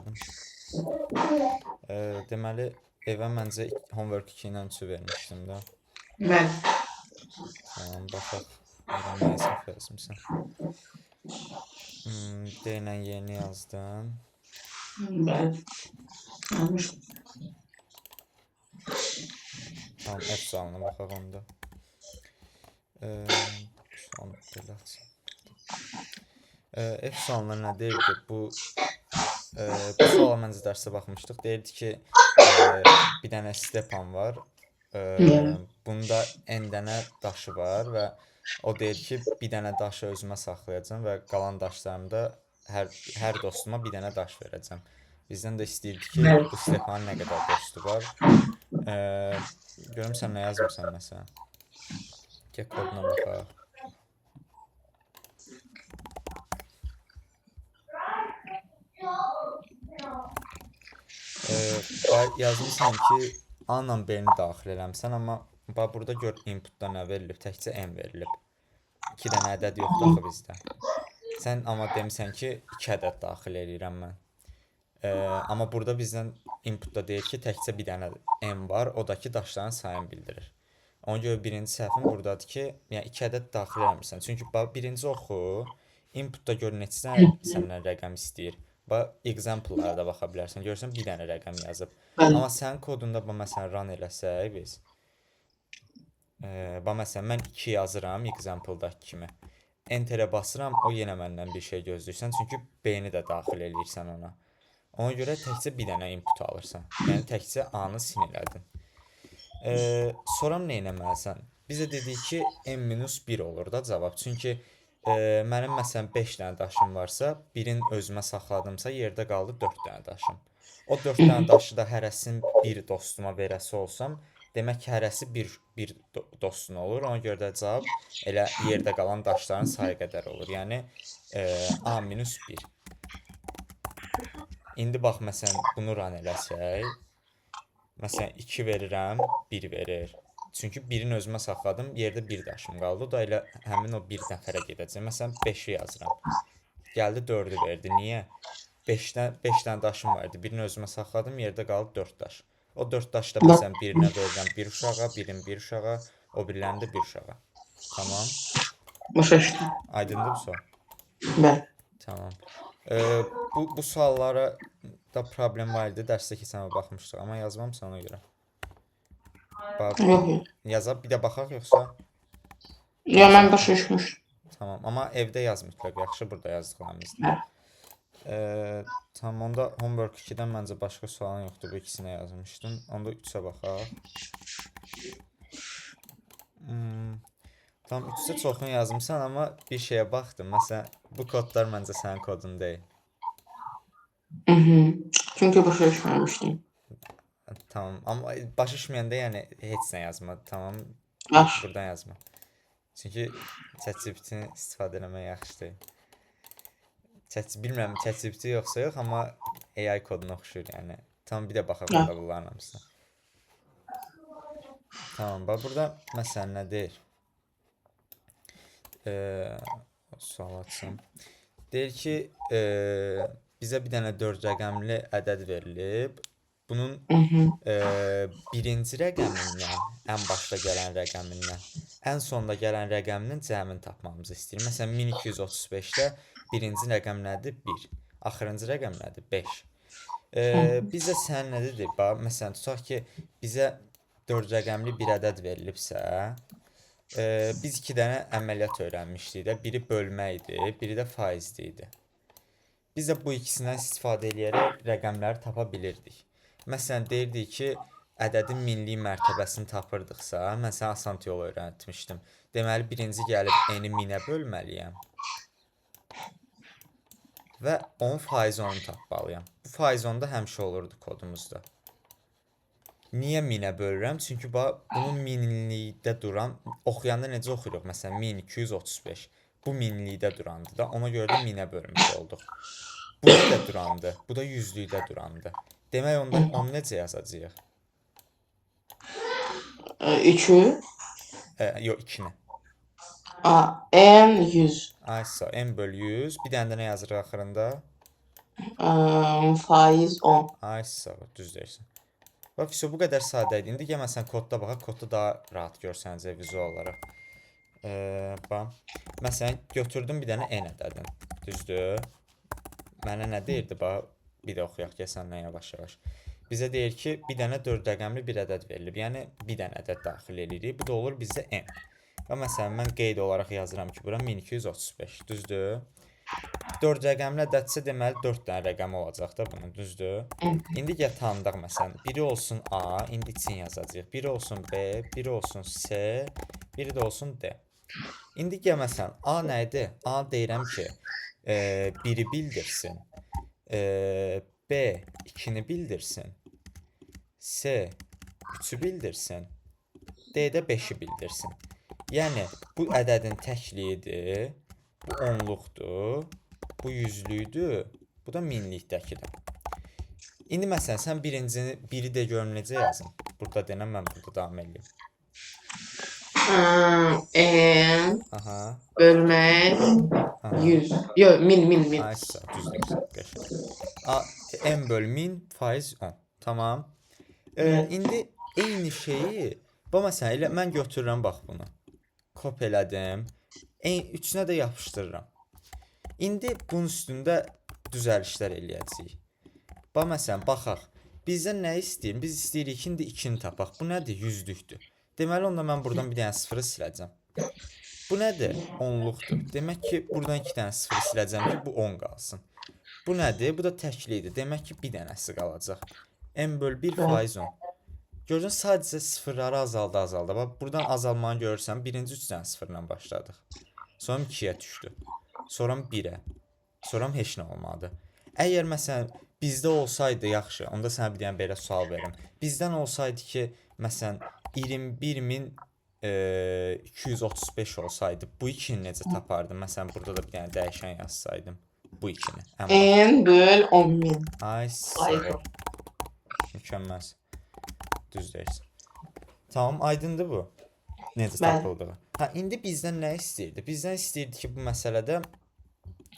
başladım. Deməli, evə məncə homework 2 ilə 3 vermişdim də. Bəli. Tamam, baxaq. İrəm nəyə səhv yazmısan. D ilə Y-ni yazdım. Bəli. Yanlış. Tamam, F sualına baxaq onda. Sual belə açım. F sualına nə deyirdi? Bu suala məncə dərsdə baxmışdıq. Deyirdi ki, bir dənə Stepan var. Bunda n dənə daşı var və o deyir ki, bir dənə daşı özümə saxlayacağam və qalan daşlarımı da hər dostuma bir dənə daş verəcəm. Bizdən də istəyirdi ki, bu Stepanın nə qədər dostu var. Görüm sən nə yazmısan məsələn. Gəl koduna baxaq. Yazmışsan ki, A ilə B-ni daxil eləmsən, amma burada gör inputda nə verilib, təkcə n verilib. 2 dənə ədəd yoxdur axı bizdə. Sən amma demisən ki, 2 ədəd daxil eləyirəm mən. Amma burada bizdən inputda deyir ki, təkcə bir dənə n var, o da ki, daşların sayını bildirir. Ona görə birinci səhvin buradadır ki, yəni 2 ədəd daxil eləmirsən. Çünki birinci oxu, inputda gör neçə dənə səndən rəqəm istəyir. Example-lara da baxa bilərsən. Görürsən bir dənə rəqəm yazıb. Amma sənin kodunda məsələn run eləsək biz. Məsələn mən 2 yazıram example-dakı kimi. Enter-ə basıram, o yenə məndən bir şey gözləyirsən. Çünki B-ni də daxil eləyirsən ona. Ona görə təkcə bir dənə input alırsan. Yəni təkcə A-nı sin elədin. Sonra nə etməlisən? Bizə dedik ki, n-1 olur da cavab. Çünki mənim məsələn 5 dənə daşım varsa, birini özümə saxladımsa, yerdə qaldı 4 dənə daşım. O 4 dənə daşı da hərəsini bir dostuma verəsi olsam, demək ki, hərəsi bir dostun olur. Ona görə də cavab elə yerdə qalan daşların sayı qədər olur. Yəni A-1. İndi bax, məsələn, bunu run eləsək, məsələn, 2 verirəm, 1 verir. Çünki birini özümə saxladım, yerdə bir daşım qaldı. O da elə həmin o bir nəfərə gedəcək. Məsələn, 5-i yazıram. Gəldi 4-ü verdi. Niyə? 5 dənə daşım vardı. Birini özümə saxladım, yerdə qaldı 4 daş. O 4 daşı da məsələn birinə verirəm bir uşağa, birini bir uşağa, o birilərini də bir uşağa. Tamam. Başa düşdüm. Aydındır bu sual? Bəli. Tamam. Bu suallara da problem var idi. Dərsdə keçən baxmışdıq, amma yazmamısan ona görə. Yox. Yazaq, bir də baxaq yoxsa? Yox, mən başa düşmüşdüm. Tamam, amma evdə yaz mütləq, yaxşı burada yazdıqlarımızda. Tamam, onda homework 2-dən məncə başqa sualın yoxdur, bu ikisinə yazmışdın. Onda 3-ə baxaq. Tamam, 3-ə çoxunu yazmışsan, amma bir şeyə baxdım. Məsələn, bu kodlar məncə sənin kodun deyil. Çünki başa düşməmişdim. Tamam, amma başa düşməyəndə yəni heç nə yazma, tamam? Buradan yazma. Çünki ChatGPT-ni istifadə eləmək yaxşı deyil. Bilmirəm ChatGPT yoxsa yox, amma AI koduna oxşuyur yəni. Tamam, bir də baxaq onda bunların hamısına. Tamam, bax burada məsələn nə deyir? Sual açsam. Deyir ki, bizə bir dənə 4 rəqəmli ədəd verilib. Bunun birinci rəqəmindən, ən başda gələn rəqəmindən, ən sonda gələn rəqəminin cəmini tapmamızı istəyir. Məsələn, 1235-də birinci rəqəm nədir? 1. Axırıncı rəqəm nədir? 5. Bizə sən nə dedi? Məsələn, tutaq ki, bizə 4 rəqəmli bir ədəd verilibsə, biz 2 dənə əməliyyat öyrənmişdik də. Biri bölmə idi, biri də faizli idi. Biz də bu ikisindən istifadə edərək rəqəmləri tapa bilirdik. Məsələn, deyirdik ki, ədədin minlik mərtəbəsini tapırdıqsa, mən sənə asan yol öyrətmişdim. Deməli, birinci gəlib n-i 1000-ə bölməliyəm və onun faiz 10-unu tapmalıyam. Bu faiz 10-da həmişə olurdu kodumuzda. Niyə 1000-ə bölürəm? Çünki bunun minlikdə duran, oxuyanda necə oxuyuruq? Məsələn, 1235. Bu minlikdə durandı da, ona görə də 1000-ə bölmüş olduq. Bu da durandı, bu da yüzlükdə durandı. Demək, onu necə yazacağıq? 2? Yox, 2-ni. N 100. Aysa, n bölü 100. Bir dənə də nə yazırıq axırında? Faiz 10. Ay sağ ol, düz deyirsən. Bax, bu qədər sadə idi. İndi gəl məsələn kodda baxaq, kodda daha rahat görsənəcək vizual olaraq. Bax, məsələn götürdüm bir dənə n ədədini. Düzdür? Mənə nə deyirdi? Bax, bir də oxuyaq gəl səndən yavaş-yavaş. Bizə deyir ki, bir dənə 4 rəqəmli bir ədəd verilib. Yəni bir dənə ədəd daxil edirik. Bu da olur bizə n. Və məsələn mən qeyd olaraq yazıram ki, bura 1235. Düzdür? 4 rəqəmli ədədsə deməli 4 dənə rəqəm olacaq da bunun, düzdür? İndi gəl tanıdaq məsələn. Biri olsun A, indi için yazacağıq. Biri olsun B, biri olsun C, biri də olsun D. İndi gəl məsələn A nə idi? A deyirəm ki, biri bildirsin. B 2-ni bildirsin. C 3-ü bildirsin. D də 5-i bildirsin. Yəni bu ədədin təkliyidir. Bu onluqdur. Bu yüzlüydür. Bu da minlikdəkidir. İndi məsələn sən birincini biri də görüm necə yazım. Burada denəm, mən burada davam edeyim. N Aha. bölmək 100. Yox, min. Ay sağ, düzdür. N bölü 1000 faiz 10. Tamam. İndi eyni şeyi bu məsələn elə mən götürürəm bax bunu. Kop elədim. Üçünə də yapışdırıram. İndi bunun üstündə düzəlişlər eləyəcəyik. Bax məsələn baxaq. Bizdən nə istəyir? Biz istəyirik ki, indi 2-ni tapaq. Bu nədir? Yüzlükdür. Deməli onda mən buradan bir dənə sıfırı siləcəm. Bu nədir? Onluqdur. Demək ki, buradan 2 dənə sıfırı siləcəm ki, bu 10 qalsın. Bu nədir? Bu da təklidir. Demək ki, bir dənəsi qalacaq. N bölü 1 faiz 10. Görürsən, sadəcə sıfırları azaldı. Bax, buradan azalmanı görürsən, birinci 3 dənə sıfırla başladıq. Sonra 2-yə düşdü. Sonra 1-ə. Sonra heç nə olmadı. Əgər məsələn bizdə olsaydı yaxşı, onda sənə bir dənə belə sual verim. Bizdən olsaydı ki, məsələn 21235 olsaydı, bu 2-ni necə tapardım? Məsələn burada da bir dənə dəyişən yazsaydım bu 2-ni. N böl 10.000. Ay sağ ol. Mükəmməl. Düz deyirsən. Tamam, aydındır bu. Necə tapıldığı. Ha, indi bizdən nə istəyirdi? Bizdən istəyirdi ki, bu məsələdə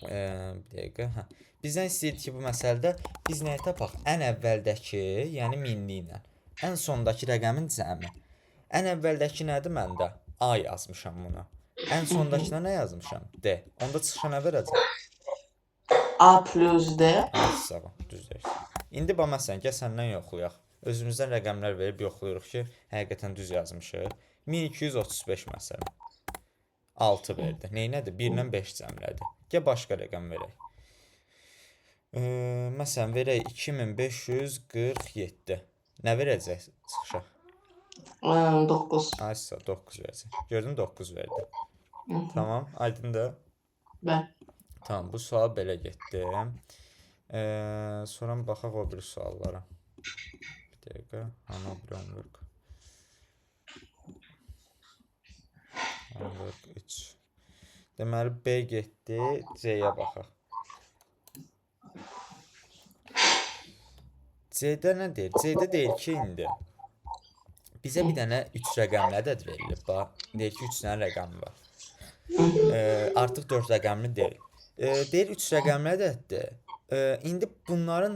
bir dəqiqə, hə. Bizdən istəyirdi ki, bu məsələdə biz nəyi tapaq? Ən əvvəldəki, yəni minli ilə, ən sondakı rəqəmin cəmi. Ən əvvəldəki nədir məndə? A yazmışam buna. Ən sondakına nə yazmışam? D. Onda çıxışa nə verəcək? A plus D. Sağ ol, düz deyirsən. İndi bax məsələn, gəl səndən yoxlayaq. Özümüzdən rəqəmlər verib yoxlayırıq ki, həqiqətən düz yazmışıq. 1235 məsələn. 6 verdi. Neynədir? 1 ilə 5 cəmlədi. Gəl başqa rəqəm verək. Məsələn, verək 2547. Nə verəcək çıxışa? 9. Ay sağ, 9 verəcək. Gördün, 9 verdi. Tamam, aydındır. Bəli. Tamam, bu sual belə getdi. Sonra baxaq o bir suallara. Bir dəqiqə. Homework 3. Deməli B getdi, C-yə baxaq. C-də nə deyir? C-də deyir ki, indi bizə bir dənə 3 rəqəmli ədəd verilib. Bax, deyir ki, 3 dənə rəqəm var. Artıq 4 rəqəmli deyil. Deyir 3 rəqəmli ədəddir. İndi bunların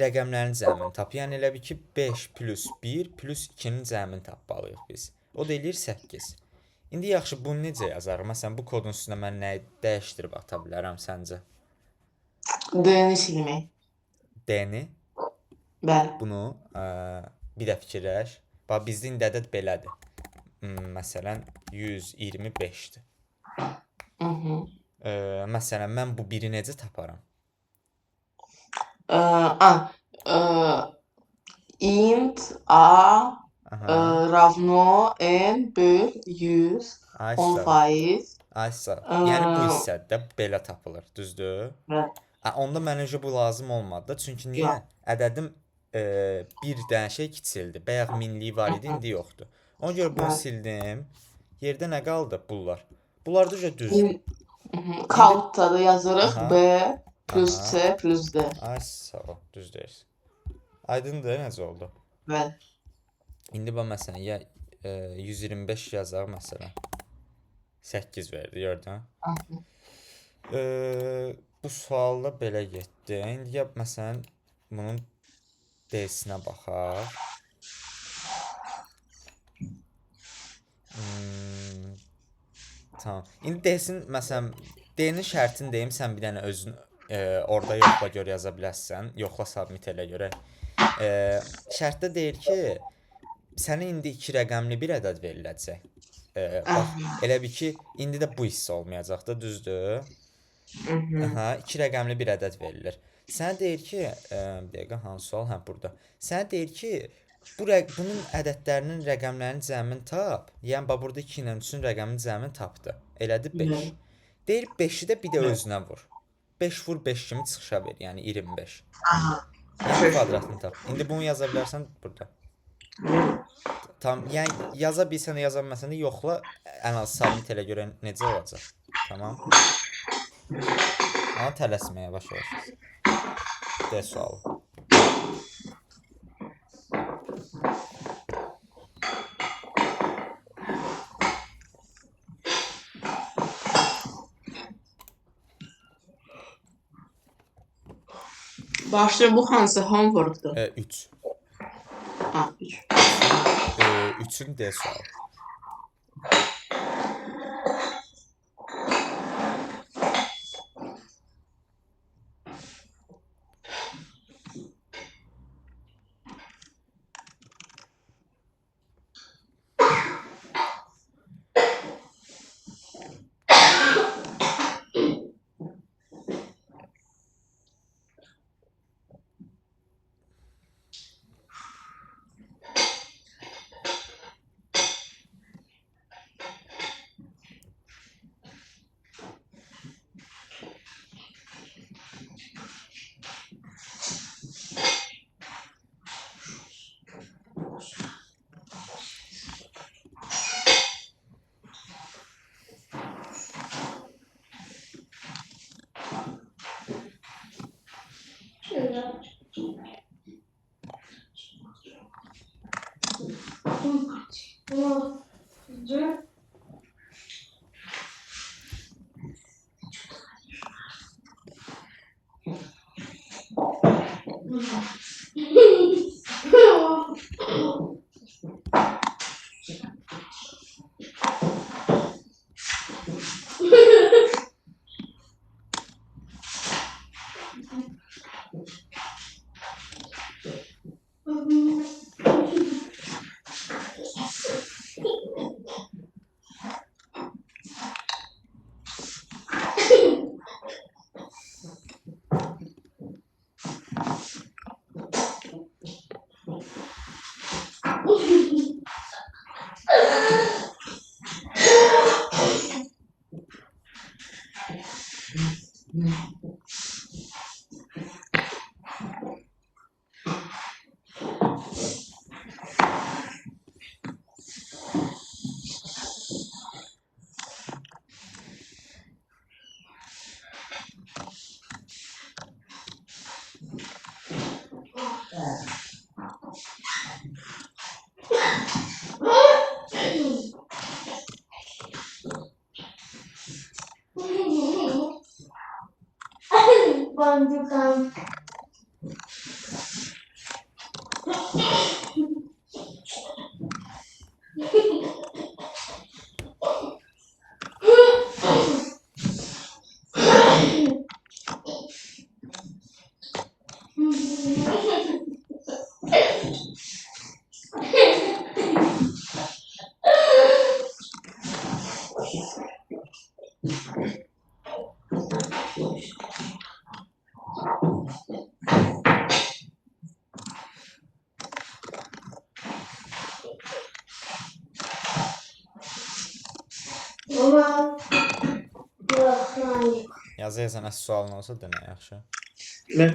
rəqəmlərinin cəmini tap. Yəni elə bir ki 5 plus 1 plus 2-nin cəmini tapmalıyıq biz. O da eləyir 8. İndi yaxşı, bunu necə yazarıq? Məsələn, bu kodun üstünə mən nəyi dəyişdirib ata bilərəm səncə? D-ni silmək. D-ni? Bəli. Bunu bir də fikirləş. Bax, bizdə indi ədəd belədir. Məsələn, 125-dir. Məsələn, mən bu biri necə taparam? Int A ravno N böl 100 10%. Ay sağ. Yəni bu hissədə belə tapılır, düzdür? Bəli. Onda mənəcə bu lazım olmadı da. Çünki niyə? Ədədim bir dənə şey kiçildi. Bayaq minliyi var idi, indi yoxdur. Ona görə bunu sildim. Yerdə nə qaldı? Bunlar. Bunlar da düzdür. Kalıpta da yazırıq B plus C plus D. Ay sağ ol, düz deyirsən. Aydındır, necə oldu? Bəli. İndi bax məsələn, ya 125 yazaq məsələn. 8 verdi, gördün? bu sualda belə getdi. İndi ya məsələn bunun D-sinə baxaq. Tamam. İndi D-sin məsələn D-nin şərtini deyim, sən bir dənə özün orada yoxla gör yaza bilərsən. Yoxla submit elə görək. Şərtdə deyir ki, sənə indi 2 rəqəmli bir ədəd veriləcək. Bax, elə bil ki, indi də bu hissə olmayacaq da, düzdür? Aha, 2 rəqəmli bir ədəd verilir. Sənə deyir ki, bir dəqiqə hansı sual? Hə, burada. Sənə deyir ki, bunun ədədlərinin rəqəmlərinin cəmini tap. Yəni bax burada 2 ilə 3-ün rəqəminin cəmini tapdı. Elədi 5. Deyir 5-i də bir də özünə vur. 5 vur 5 kimi çıxışa ver, yəni 25. Yəni kvadratını tap. İndi bunu yaza bilərsən burada. Tamam, yəni yaza bilsən də yaza bilməsən də yoxla, ən az submit elə görə necə olacaq. Tamam. Amma tələsmə, yavaş-yavaş. D sualı. Başlayır, bu hansı homework'dur? 3. Ha, 3. 3'ün D sualı. Boncuklarım. Baba. Yok. Yazı nəsə sualın olsa denə yaxşı. Ne?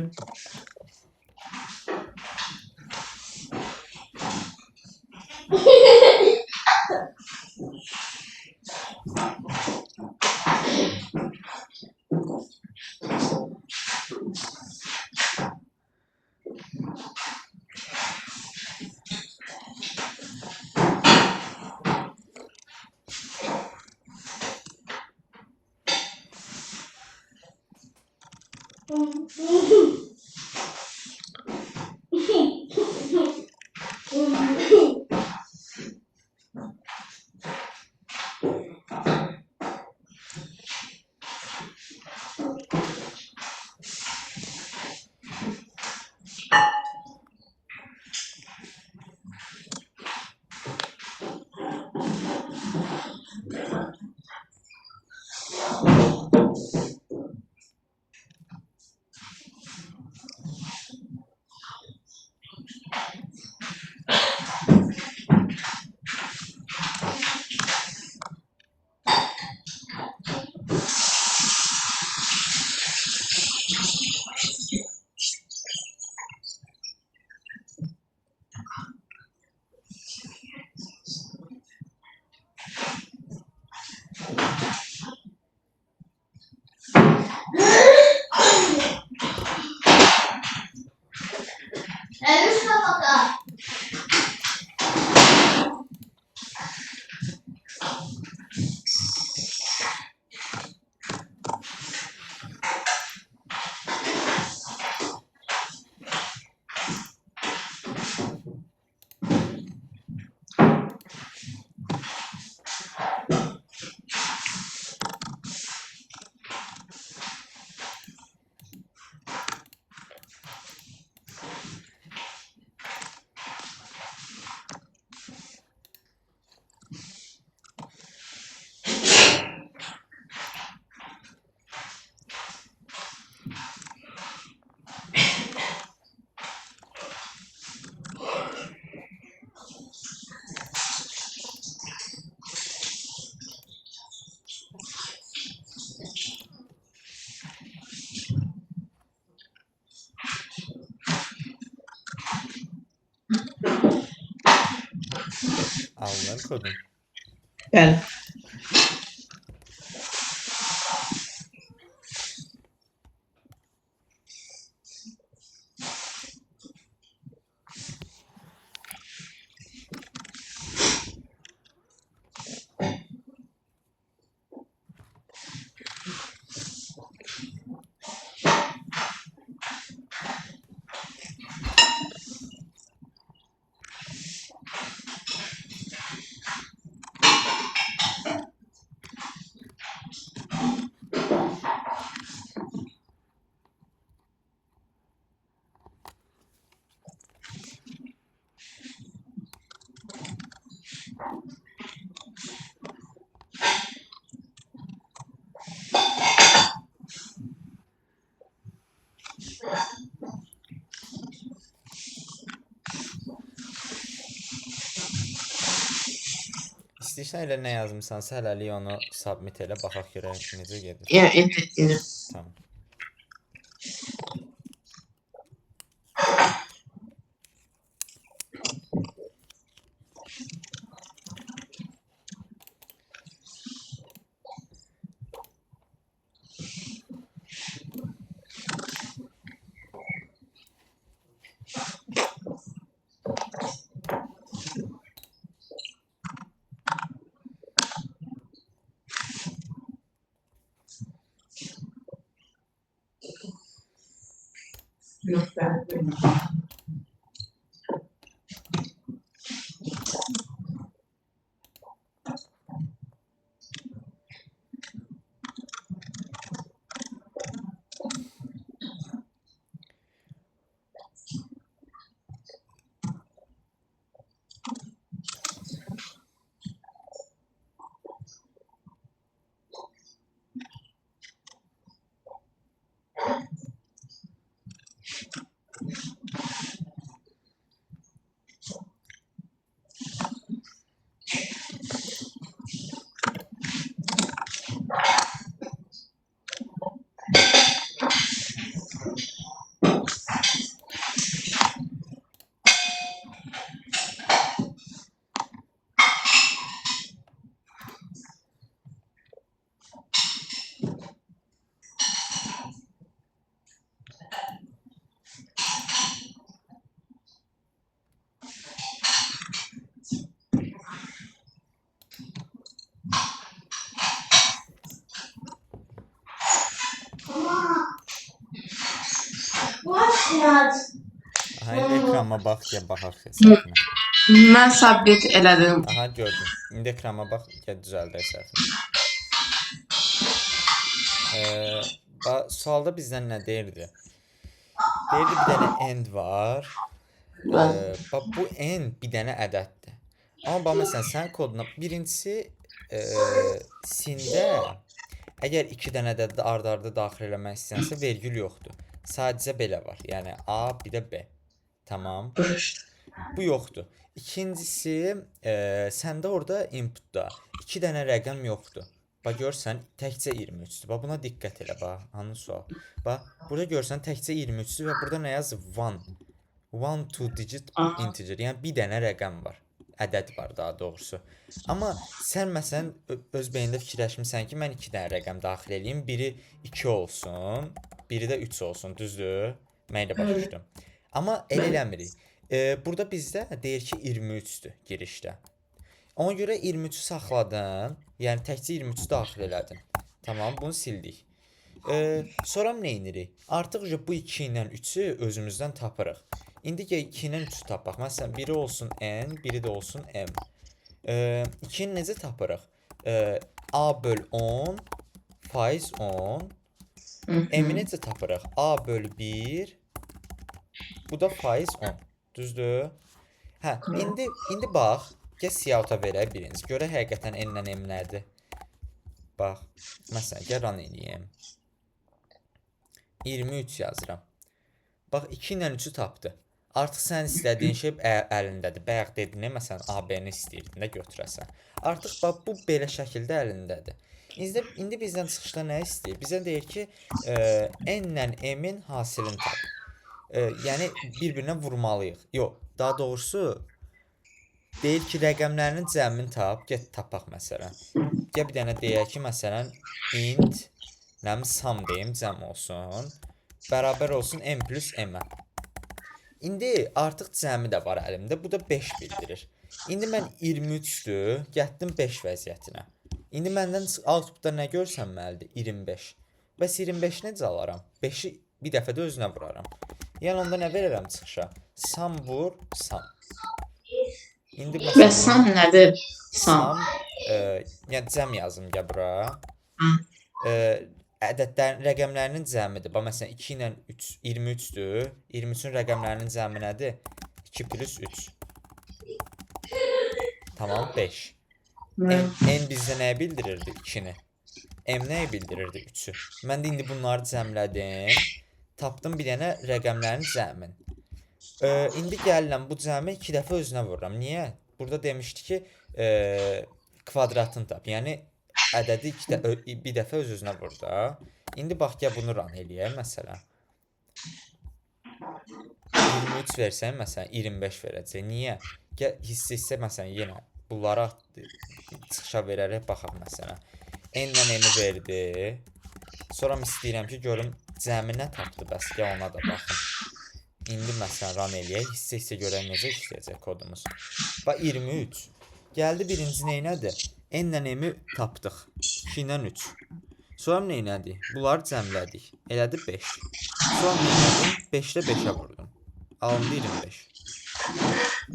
Alınır kodun. Bəli. İstəyirsən elə nə yazmısansa hələlik onu submit elə baxaq görək necə gedir. Yəni enter edir. Tamam. Yox, bəli. Aha, indi ekrana bax gəl baxaq səhvini. Mən submit elədim. Aha, gördüm. İndi ekrana bax, gəl düzəldək səhvini. Sualda bizdən nə deyirdi? Deyirdi bir dənə end var. Bax bu end bir dənə ədəddir. Amma bax məsələn sənin koduna birincisi sində əgər 2 dənə ədədi ard-arda daxil eləmək istəyirsə vergül yoxdur. Sadəcə belə var. Yəni A, bir də B. Tamam. Bu yoxdur. İkincisi, səndə orada inputda 2 dənə rəqəm yoxdur. Bax görsən təkcə 23-dür. Bax buna diqqət elə bax. Hanı sual? Bax burada görsən təkcə 23-dür və burada nə yazıb? 1. 1 two digit integer. Yəni bir dənə rəqəm var. Ədəd var daha doğrusu. Amma sən məsələn öz beynində fikirləşmisən ki, mən 2 dənə rəqəm daxil edeyim. Biri 2 olsun, biri də 3 olsun, düzdür? Mən elə başa düşdüm. Amma elə eləmirik. Burada bizdə deyir ki 23-dür girişdə. Ona görə 23-ü saxladım. Yəni təkcə 23-ü daxil elədim. Tamam, bunu sildik. Sonra nə edirik? Artıq bu 2 ilə 3-ü özümüzdən tapırıq. İndi gəl 2 ilə 3-ü tapaq. Məsələn, biri olsun n, biri də olsun m. 2-ni necə tapırıq? A böl 10 faiz 10. M-i necə tapırıq? A böl 1. Bu da faiz 10. Düzdür? Hə, indi bax. Gəl siyahıta verək birinci. Görək həqiqətən n ilə m nədir? Bax. Məsələn, gəl run eləyim. 23 yazıram. Bax 2 ilə 3-ü tapdı. Artıq sən istədiyin şey əlindədir. Bayaq dedin, məsələn, AB-ni istəyirdin də götürəsən. Artıq bax bu belə şəkildə əlindədir. İndi bizdən çıxışda nə istəyir? Bizdən deyir ki, n ilə m-in hasilini tap. Yəni bir-birinə vurmalıyıq. Yox, daha doğrusu deyir ki, rəqəmlərinin cəmini tap. Get tapaq məsələn. Gəl bir dənə deyək ki, məsələn, int sum deyim, cəm olsun. Bərabər olsun m plus m-ə. İndi artıq cəmi də var əlimdə. Bu da 5 bildirir. İndi mən 23-dür, getdim 5 vəziyyətinə. İndi məndən outputda nə görsənməlidir? 25. Bəs 25 necə alaram? 5-i bir dəfə də özünə vuraram. Yəni onda nə verərəm çıxışa? Sum vur, sum. İndi Və sum nədir? Sum, yəni cəm yazım gəl bura. Ədədlərin, rəqəmlərinin cəmidir. Bax, məsələn, 2 ilə 3, 23-dür. 23-ün rəqəmlərinin cəmi nədir? 2 plus 3. Tamam, 5. N bizdə nəyə bildirirdi? 2-ni. M nəyə bildirirdi? 3-ü. Mən də indi bunları cəmlədim. Tapdım bir dənə rəqəmlərin cəmin. İndi gəlirəm bu cəmi 2 dəfə özünə vururam. Niyə? Burada demişdi ki, kvadratını tap. Yəni, ədədi bir dəfə öz-özünə vur da. İndi bax, gəl bunu run eləyək, məsələn. 23 versəm, məsələn, 25 verəcək. Niyə? Gəl, hissə, məsələn, yenə bunlara çıxışa verərək baxaq, məsələn. N ilə M-i verdi. Sonra istəyirəm ki, görüm cəmi nə tapdı, bəs gəl ona da baxım. İndi, məsələn, run eləyək. Hissə görək necə işləyəcək kodumuz. Bax, 23. Gəldi birinci neynədir? N ilə M-i tapdıq. 2 ilə 3. Sonra neynədik? Bunları cəmlədik. Elədi 5. Sonra neynədim? 5-də 5-ə vurdum. Alındı 25.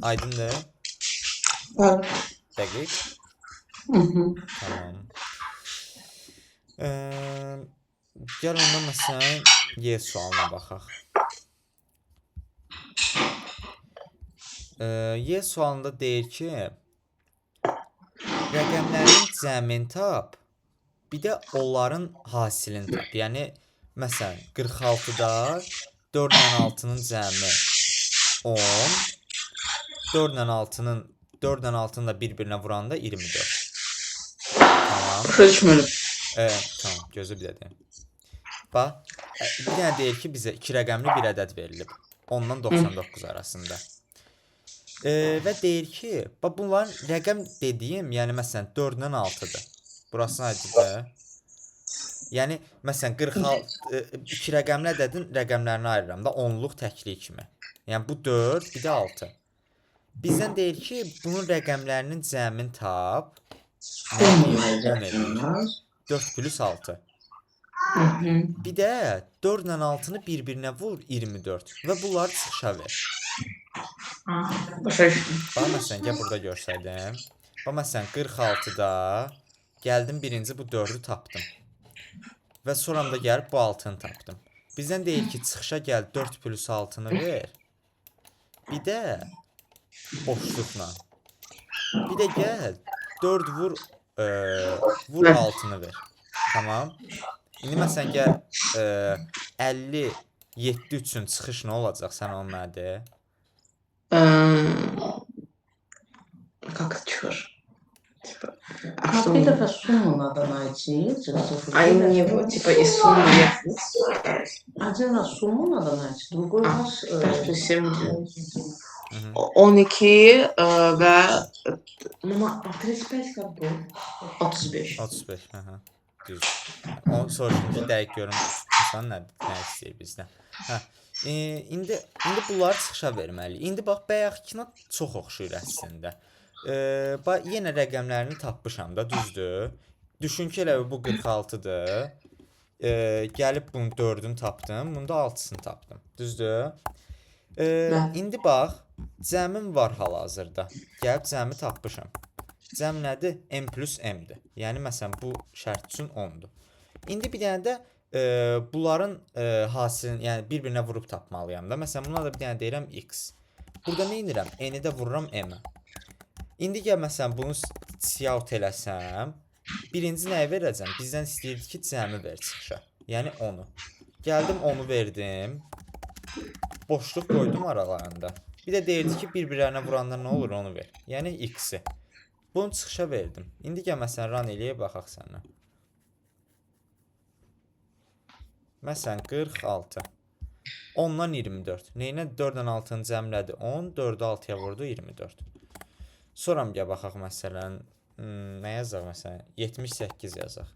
Aydındır? Dəqiq. Tamam. Gəl onda məsələn Y sualına baxaq. Y sualında deyir ki, rəqəmlərin cəmini tap, bir də onların hasilini tap. Yəni, məsələn, 46-da 4 ilə 6-nın cəmi 10, 4 ilə 6-nın da bir-birinə vuranda 24. Tamam. Düşmürüm. Tamam, gözü bir də deyim. Bax, bir dənə deyir ki, bizə 2 rəqəmli bir ədəd verilib. 10-dan 99 arasında. Və deyir ki, bunların rəqəm dediyim, yəni məsələn 4-dən 6-dır. Burasını aydındır. Yəni məsələn 2 rəqəmli ədədin rəqəmlərini ayırıram da 10-luq təklik kimi. Yəni bu 4, bir də 6. Bizdən deyir ki, bunun rəqəmlərinin cəmini tap. 10 edir. 4 plus 6. Bir də 4 ilə 6-nı bir-birinə vur 24 və bunları çıxışa ver. Bax, məsələn, gəl burada görsəydim. Bax, məsələn, 46-da gəldim birinci bu 4-ü tapdım. Və sonra da gəlib bu 6-nı tapdım. Bizdən deyir ki, çıxışa gəl 4 plus 6-nı ver. Bir də boşluqla. Bir də gəl 4 vur 6-nı ver. Tamam. İndi məsələn, gəl 57 üçün çıxış nə olacaq? Sən onu nədir? Как чушь. А ты только сумму надо найти. А не вот, типа, и сумму нет. Один раз сумму надо найти, другой раз... 12 və Ну, 35 как бы. 35. 35, hə. Düz. Onu soruşdum ki, dəqiq görüm insan nə istəyir bizdən. Hə. İndi bunları çıxışa verməliyik. İndi bax bayaqkına çox oxşayır əslində. Bax yenə rəqəmlərini tapmışam da, düzdür? Düşün ki, elə bu 46-dır. Gəlib bunun 4-ünü tapdım, bunda 6-sını tapdım. Düzdür? Bəli. İndi bax, cəmim var hal-hazırda. Gəlib cəmi tapmışam. Cəm nədir? M plus M-dir. Yəni məsələn bu şərt üçün 10-dur. İndi bir dənə də bunların hasilini, yəni bir-birinə vurub tapmalıyam da. Məsələn buna da bir dənə deyirəm x. Burada nə edirəm? N-i də vururam M-ə. İndi gəl məsələn bunu siyahut eləsəm, birinci nəyi verəcəm? Bizdən istəyirdi ki, cəmi ver çıxışa. Yəni 10-u. Gəldim 10-u verdim. Boşluq qoydum aralarında. Bir də deyirdi ki, bir-birlərinə vuranda nə olur onu ver. Yəni x-i. Bunu çıxışa verdim. İndi gəl məsələn run eləyə baxaq sənə. Məsələn 46. 10-dan 24. Neynə 4-dən 6-nı cəmlədi 10, 4-ü 6-ya vurdu 24. Sonra gəl baxaq məsələn, nə yazaq məsələn? 78 yazaq.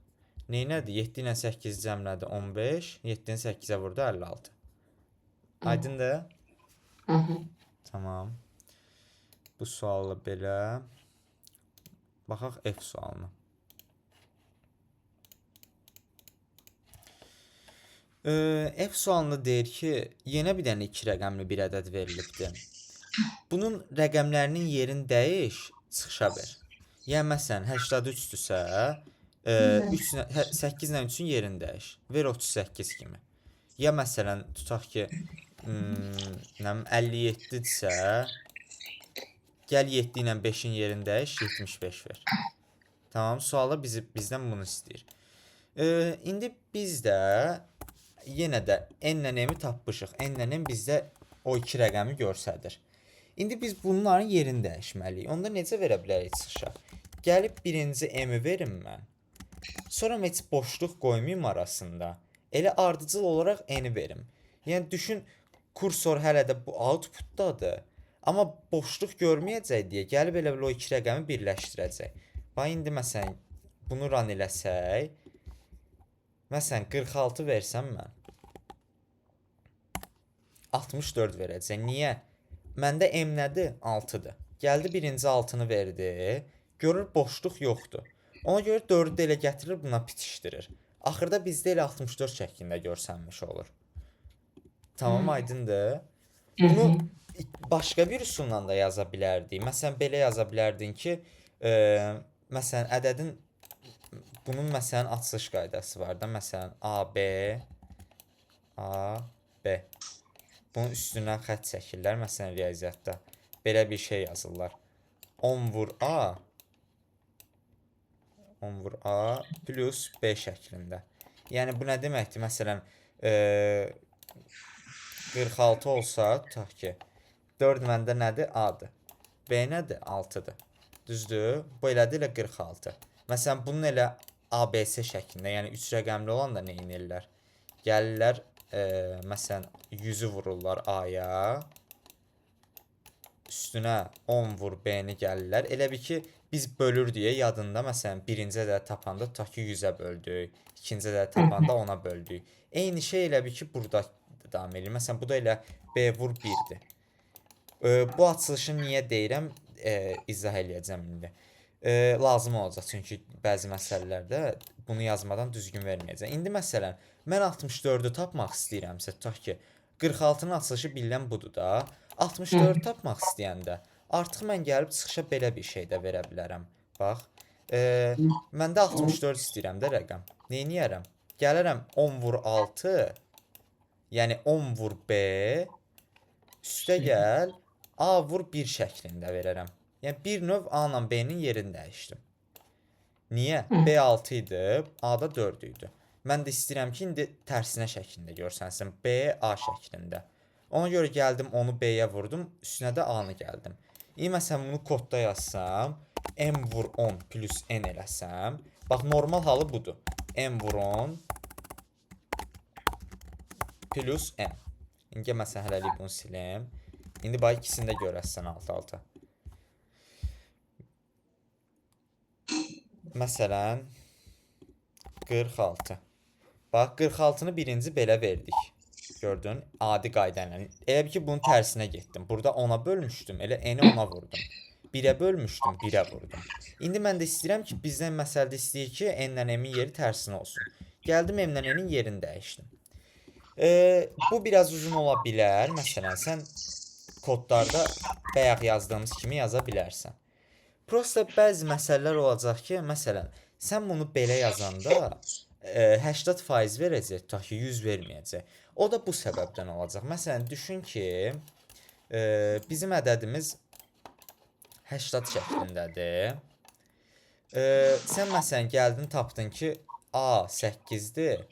Neynədir? 7 ilə 8 cəmlədi 15, 7-ni 8-ə vurdu 56. Aydındır? Tamam. Bu sualı belə. Baxaq F sualına. F sualında deyir ki, yenə bir dənə 2 rəqəmli bir ədəd verilibdir. Bunun rəqəmlərinin yerini dəyiş, çıxışa ver. Yəni məsələn 83-dürsə, 8 ilə 3-ün yerini dəyiş. Ver 38 kimi. Ya məsələn tutaq ki, 57-dirsə, gəl 7 ilə 5-in yerini dəyiş, 75 ver. Tamam, suala bizdən bunu istəyir. İndi biz də yenə də n-lə m-i tapmışıq. N-lə m bizdə o 2 rəqəmi göstərir. İndi biz bunların yerini dəyişməliyik. Onda necə verə bilərik çıxışa? Gəlib birinci m-i verim mən. Sonra heç boşluq qoymayım arasında. Elə ardıcıl olaraq n-i verim. Yəni düşün, kursor hələ də bu outputdadır. Amma boşluq görməyəcək deyə gəlib elə o 2 rəqəmi birləşdirəcək. Bax indi məsələn bunu run eləsək, məsələn 46 versəm mən 64 verəcək. Niyə? Məndə m nədir? 6-dır. Gəldi birinci 6-nı verdi. Görür boşluq yoxdur. Ona görə 4-ü də elə gətirir buna bitişdirir. Axırda bizdə elə 64 şəklində görsənmiş olur. Tamam, aydındır? Bunu başqa bir üsulla da yaza bilərdik. Məsələn belə yaza bilərdin ki, məsələn ədədin bunun məsələn açılış qaydası var da. Məsələn AB AB. Bunun üstündən xətt çəkirlər. Məsələn riyaziyyatda belə bir şey yazırlar. 10 vur A 10 vur A plus B şəklində. Yəni bu nə deməkdir? Məsələn 46 olsa, tutaq ki 4 məndə nədir? A-dır. B nədir? 6-dır. Düzdür? Bu elədir elə 46. Məsələn bunun elə ABC şəklində, yəni 3 rəqəmli olan da nə edirlər? Gəlirlər məsələn 100-ü vururlar A-ya. Üstünə 10 vur B-ni gəlirlər. Elə bir ki biz bölür deyə yadında məsələn birinci ədəd tapanda tutaq ki 100-ə böldük. İkinci ədəd tapanda 10-a böldük. Eyni şey elə bir ki burada davam edir. Məsələn bu da elə B vur 1-dir. Bu açılışı niyə deyirəm? İzah eləyəcəm indi. Lazım olacaq çünki bəzi məsələlərdə bunu yazmadan düzgün verməyəcəm. İndi məsələn mən 64-ü tapmaq istəyirəmsə, tutaq ki 46-nın açılışı bilinən budur da. 64-ü tapmaq istəyəndə artıq mən gəlib çıxışa belə bir şey də verə bilərəm. Bax, məndə 64 istəyirəm də rəqəm. Neyniyərəm? Gələrəm 10 vur 6, yəni 10 vur B, üstə gəl A vur 1 şəklində verərəm. Yəni bir növ A ilə B-nin yerini dəyişdim. Niyə? B 6 idi, A da 4 idi. Mən də istəyirəm ki, indi tərsinə şəklində görsənsin. B A şəklində. Ona görə gəldim, onu B-yə vurdum, üstünə də A-nı gəldim. İndi məsələn bunu kodda yazsam, M vur 10 plus N eləsəm, bax normal halı budur. M vur 10 plus N. İndi məsələn hələlik bunu silim. İndi bax ikisini də görəsən alt-alta. Məsələn 46. Bax 46-nı birinci belə verdik. Gördün? Adi qayda ilə. Elə bil ki, bunun tərsinə getdim. Burada 10-a bölmüşdüm, elə n-i 10-a vurdum. 1-ə bölmüşdüm, 1-ə vurdum. İndi mən də istəyirəm ki, bizdən məsələdə istəyir ki, n-lə m-in yeri tərsinə olsun. Gəldim m-lə n-in yerini dəyişdim. Bu biraz uzun ola bilər. Məsələn, sən kodlarda bayaq yazdığımız kimi yaza bilərsən. Prosta bəzi məsələlər olacaq ki, məsələn, sən bunu belə yazanda 80% verəcək, tutaq ki, 100 verməyəcək. O da bu səbəbdən olacaq. Məsələn, düşün ki, bizim ədədimiz 80 şəklindədir. Sən məsələn gəldin, tapdın ki, A 8-dir,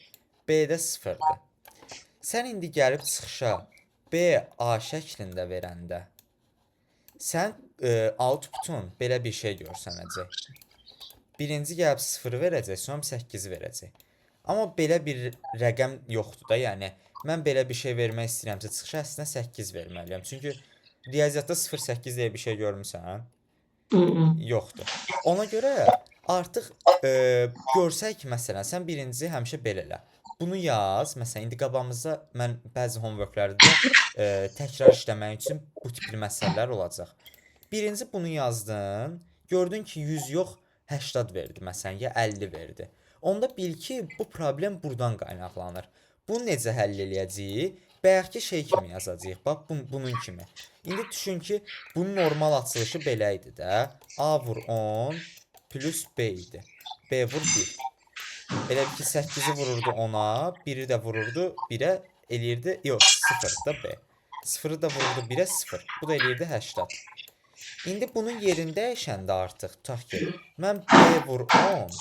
B də 0-dır. Sən indi gəlib çıxışa B A şəklində verəndə sən outputun belə bir şey görsənəcək. Birinci gəlib 0 verəcək, sonra 8 verəcək. Amma belə bir rəqəm yoxdur da, yəni mən belə bir şey vermək istəyirəmsə çıxışa əslində 8 verməliyəm. Çünki riyaziyyatda 0-8 deyə bir şey görmüsən? Yoxdur. Ona görə artıq görsək ki, məsələn, sən birinci həmişə belə elə. Bunu yaz. Məsələn, indi qabağımızda mən bəzi homeworklərdə təkrar işləmək üçün bu tipli məsələlər olacaq. Birinci bunu yazdın, gördün ki, 100 yox, 80 verdi məsələn, ya 50 verdi. Onda bil ki, bu problem buradan qaynaqlanır. Bunu necə həll eləyəcəyik? Bayaqki şey kimi yazacağıq. Bax, bunun kimi. İndi düşün ki, bunun normal açılışı belə idi də. A vur 10 plus B idi. B vur 1. Elə ki, 8-i vururdu 10-a, 1-i də vururdu 1-ə, eləyirdi, yox, 0 da B. 0-ı da vururdu 1-ə, 0. Bu da eləyirdi 80. İndi bunun yerini dəyişəndə artıq, tutaq ki, mən B vur 10,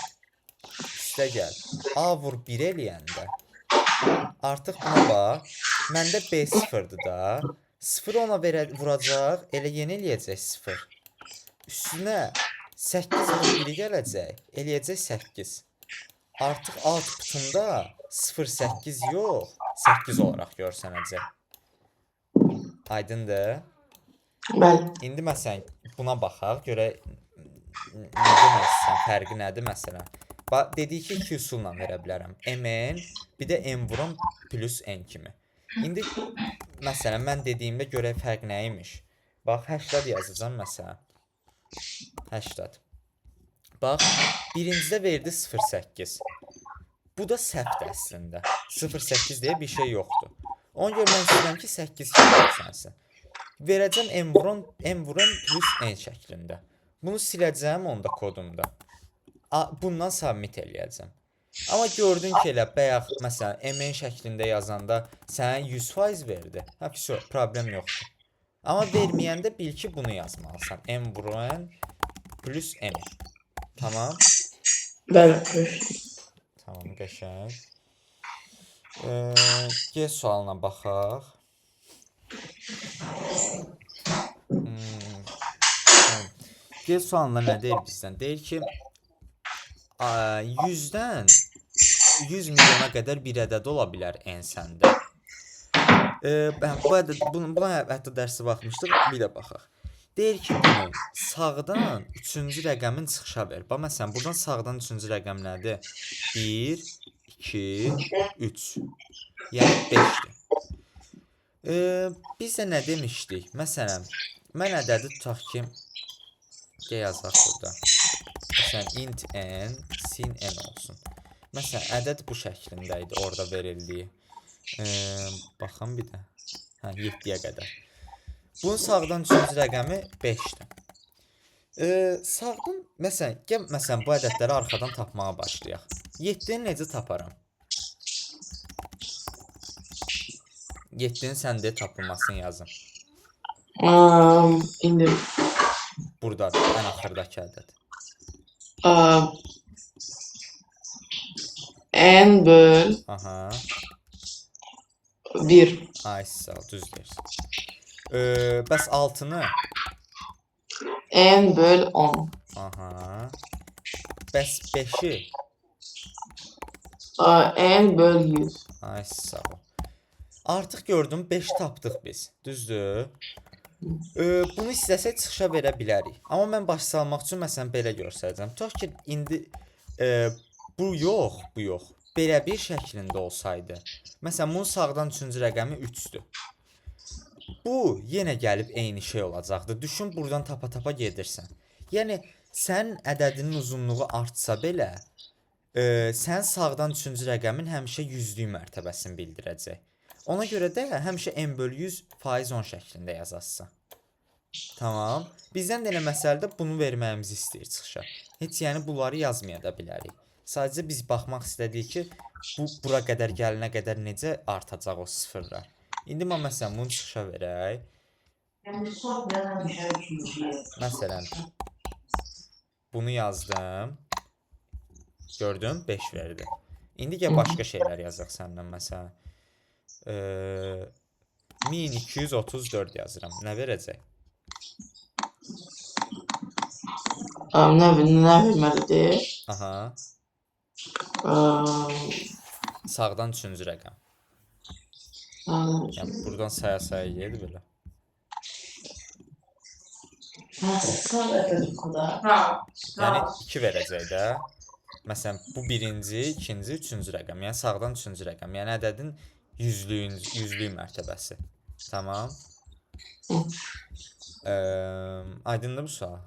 üstə gəl, A vur 1 eləyəndə, artıq buna bax, məndə B 0-dır da, 0 ona vuracaq, elə yeni eləyəcək 0. Üstünə 8 vur 1-i gələcək, eləyəcək 8. Artıq outputumda 0-8 yox, 8 olaraq görsənəcək. Aydındır? Bəli. İndi məsələn buna baxaq, görək nə demək istəyirəm, fərqi nədir məsələn. Dedik ki, 2 üsulla verə bilərəm. Mn, bir də n vuran plus n kimi. İndi məsələn mən dediyimdə görək fərq nə imiş. Bax 80 yazacağam məsələn. 80. Bax, birincidə verdi 0-8. Bu da səhvdir əslində. 0-8 deyə bir şey yoxdur. Ona görə mən istəyirəm ki, 8 kimi görsənsin. Verəcəm n vuran plus n şəklində. Bunu siləcəm onda kodumda. Bundan submit eləyəcəm. Amma gördün ki, elə bayaq, məsələn, mn şəklində yazanda sənə 100% verdi. Hə, problem yoxdur. Amma verməyəndə bil ki, bunu yazmalısan. n vuran plus n. Tamam. Bəli. Tamam, qəşəng. G sualına baxaq. G sualında nə deyir bizdən? Deyir ki, 100-dən 100 milyona qədər bir ədəd ola bilər n səndə. Buna hətta dərsi baxmışdıq, bir də baxaq. Deyir ki, bunu sağdan 3-cü rəqəmin çıxışa ver. Bax, məsələn, buradan sağdan 3-cü rəqəm nədir? 1, 2, 3. Yəni 5-dir. Biz də nə demişdik? Məsələn, mən ədədi tutaq ki, yazaq burada. Məsələn, int n, sin n olsun. Məsələn, ədəd bu şəklində idi, orada verildiyi. Baxın bir də. 7-yə qədər. Bunun sağdan 3-cü rəqəmi 5-dir. Sağdan, məsələn, bu ədədləri arxadan tapmağa başlayaq. 7-ni necə taparam? 7-nin səndə tapılmasını yazın. İndi Buradadır, ən axırdakı ədəd. n böl Aha. 1. Ay, sağ ol, düz deyirsən. Bəs 6-nı? n böl 10. Aha. Bəs 5-i? n böl 100. Ay, sağ ol. Artıq gördüm, 5 tapdıq biz. Düzdür? Bunu istəsək çıxışa verə bilərik. Amma mən baş salmaq üçün məsələn belə göstərəcəm. Tutaq ki, indi bu yox. Belə bir şəklində olsaydı, Məsələn, bunun sağdan 3-cü rəqəmi 3-dür. Bu yenə gəlib eyni şey olacaqdır. Düşün, buradan tapa-tapa gedirsən. Yəni sən ədədinin uzunluğu artsa belə, sən sağdan 3-cü rəqəmin həmişə yüzlük mərtəbəsini bildirəcək. Ona görə də həmişə n/100 faiz 10 şəklində yazasan. Tamam. Bizdən də elə məsələdə bunu verməyimizi istəyir çıxışa. Heç yəni bunları yazmaya da bilərik. Sadəcə biz baxmaq istədik ki, bura qədər gəlinə qədər necə artacaq o sıfırlar. İndi mən məsələn bunu çıxışa verək. Məsələn, bunu yazdım. Gördün? 5 verdi. İndi gəl başqa şeylər yazaq səndən məsələn. 1234 yazıram. Nə verəcək? Nə bilməlidir? Aha. Sağdan 3-cü rəqəm. Yəni buradan saya-saya gedir belə. Yəni 2 verəcək də. Məsələn, bu birinci, ikinci, üçüncü rəqəm. Yəni sağdan 3-cü rəqəm. Yəni ədədin yüzlük mərtəbəsi. Tamam. Aydındır bu sual?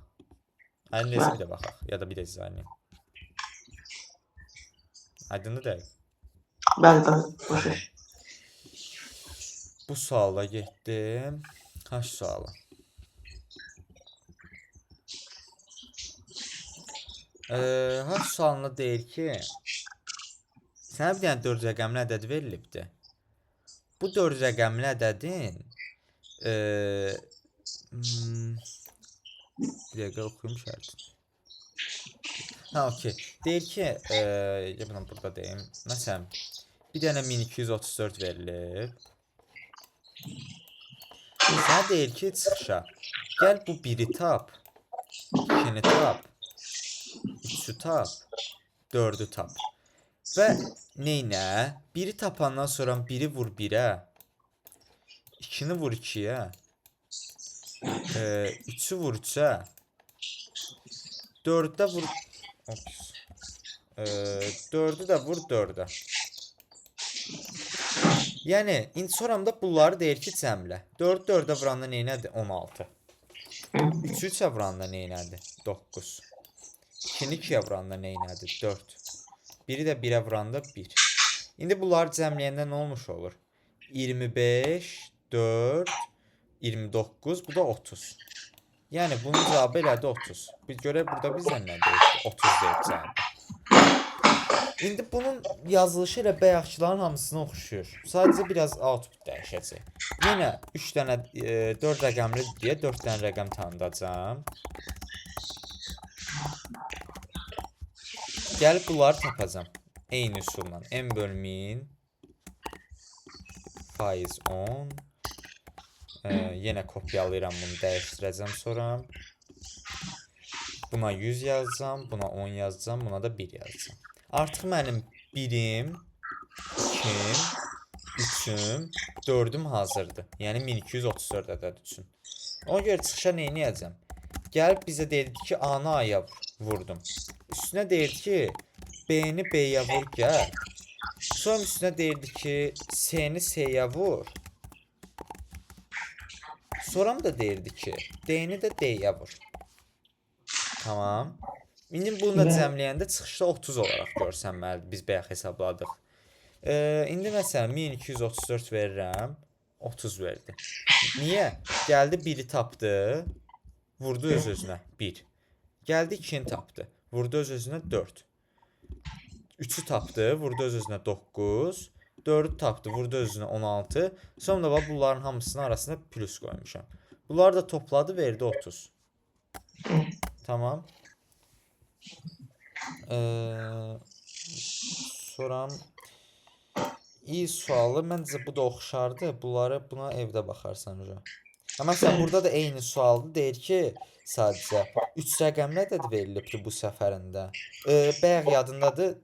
Aydındır bir də baxaq. Ya da bir də izah Aydındır deyil. Bəli, başa. Bu suala getdim. H sualı. H sualında deyir ki, sənə bir dənə 4 rəqəmli ədəd verilibdir. Bu 4 rəqəmli ədədin bir dəqiqə oxuyum şərti. Okey. Deyir ki, bunu burada deyim. Məsələn, bir dənə 1234 verilib. Sənə deyir ki, çıxışa, gəl bu 1-i tap, 2-ni tap, 3-ü tap, 4-ü tap. Və neynə? 1-i tapandan sonra 1-i vur 1-ə, 2-ni vur 2-yə, 3-ü vur 3-ə, 4-də vur 4-ü də vur 4-ə. Yəni, indi soramda bunları deyir ki, cəmlə. 4-ü 4-ə vuranda neynədir? 16. 3-ü 3-ə vuranda neynədir? 9. 2-ni 2-yə vuranda neynədir? 4. 1-i də 1-ə vuranda 1. İndi bunları cəmləyəndə nə olmuş olur? 25, 4, 29, bu da 30. Yəni, bunun cavabı elədi 30. Biz görək burada bizdən nə deyir? 30 deyib cavabı. İndi bunun yazılışı ilə bayaqçıların hamısına oxşuyur. Sadəcə biraz output dəyişəcək. Yenə 3 dənə 4 rəqəmli deyə 4 dənə rəqəm tanıdacağım. Gəlib bunları tapacağım. Eyni üsulla. n/1000 faiz 10. Yenə kopyalayıram bunu, dəyişdirəcəm sonra. Buna 100 yazacağım, buna 10 yazacağım, buna da 1 yazacağım. Artıq mənim 1-im, 2-im, 3-üm, 4-üm hazırdır. Yəni 1234 ədəd üçün. Ona görə çıxışa neyniyəcəm? Gəlib bizə deyildi ki, A-nı A-ya vurdum. Üstünə deyildi ki, B-ni B-yə vur, gəl. Sonra üstünə deyildi ki, C-ni C-yə vur. Sonra da deyildi ki, D-ni də D-yə vur. Tamam. İndi bunu da cəmləyəndə çıxışda 30 olaraq görsənməlidir. Biz bayaq hesabladıq. İndi məsələn 1234 verirəm. 30 verdi. Niyə? Gəldi 1-i tapdı. Vurdu öz-özünə 1. Gəldi 2-ni tapdı. Vurdu öz-özünə 4. 3-ü tapdı. Vurdu öz-özünə 9. 4-ü tapdı. Vurdu öz-özünə 16. Sonra da bunların hamısının arasına plus qoymuşam. Bunları da topladı. Verdi 30. Tamam. Soram. İyi sualı. Məncə bu da oxşardı. Buna evdə baxarsan. Məsələn, burada da eyni sualdır. Deyir ki, sadəcə 3 rəqəmli ədəd verilibdir bu səfərində. Bayaq yadındadır,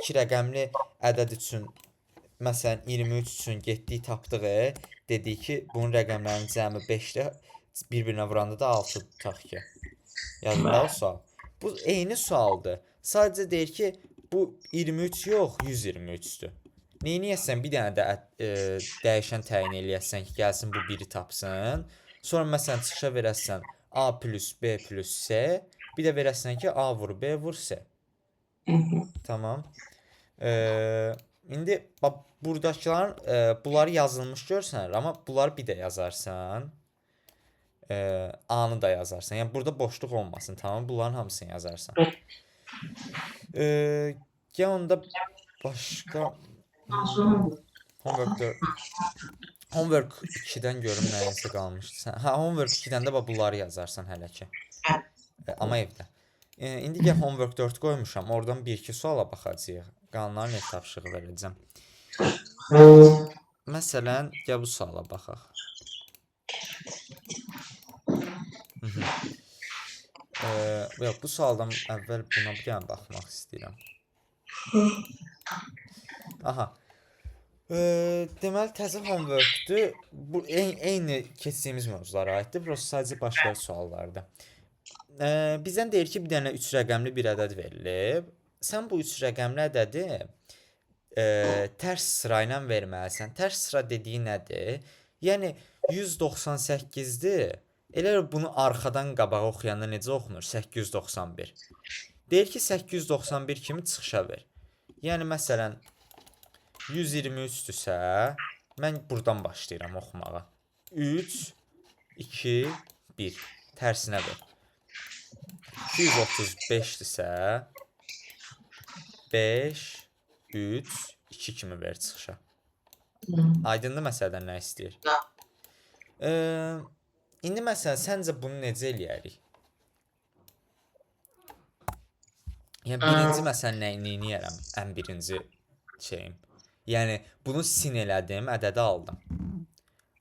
2 rəqəmli ədəd üçün, məsələn 23 üçün getdik, tapdıq. Dedik ki, bunun rəqəmlərinin cəmi 5-də, bir-birinə vuranda da 6 tutaq ki. Yadında o sual. Bu eyni sualdır. Sadəcə deyir ki, bu 23 yox, 123-dür. Neyniyəsən, bir dənə də dəyişən təyin eləyəsən ki, gəlsin bu biri tapsın. Sonra məsələn çıxışa verəsən A plus B plus C. Bir də verəsən ki, A vur B vur C. Tamam. İndi bax buradakıların bunları yazılmış görsən, amma bunları bir də yazarsan. A-nı da yazarsan. Yəni burada boşluq olmasın, tamam? Bunların hamısını yazarsan. Ya onda başqa Homework 2-dən görüm nəyinsə qalmışdı. Ha, Homework 2-dən də bunları yazarsan hələ ki. Amma evdə. İndi gəl Homework 4 qoymuşam. Oradan 1-2 suala baxacağıq. Qalanların ev tapşırığı verəcəm. Məsələn, gəl bu suala baxaq. Yox, bu sualdan əvvəl buna bir dənə baxmaq istəyirəm. Aha. Deməli təzə homework'dur. Bu eyni keçdiyimiz mövzulara aiddir. Prosta sadəcə başqa suallardır. Bizdən deyir ki, bir dənə 3 rəqəmli bir ədəd verilib. Sən bu 3 rəqəmli ədədi tərs sıra ilə verməlisən. Tərs sıra dediyi nədir? Yəni 198-dir. Elə bunu arxadan qabağa oxuyanda necə oxunur? 891. Deyir ki, 891 kimi çıxışa ver. Yəni məsələn 123-dürsə, mən buradan başlayıram oxumağa. 3 2 1 tərsinə ver. 235-dirsə 5 3 2 kimi ver çıxışa. Aydındır məsələdən nə istəyir? İndi məsələn, səncə bunu necə eləyərik? Yəni, birinci məsələn, neyini eləyərəm? Ən birinci şeyim. Yəni, bunu sin elədim, ədədi aldım.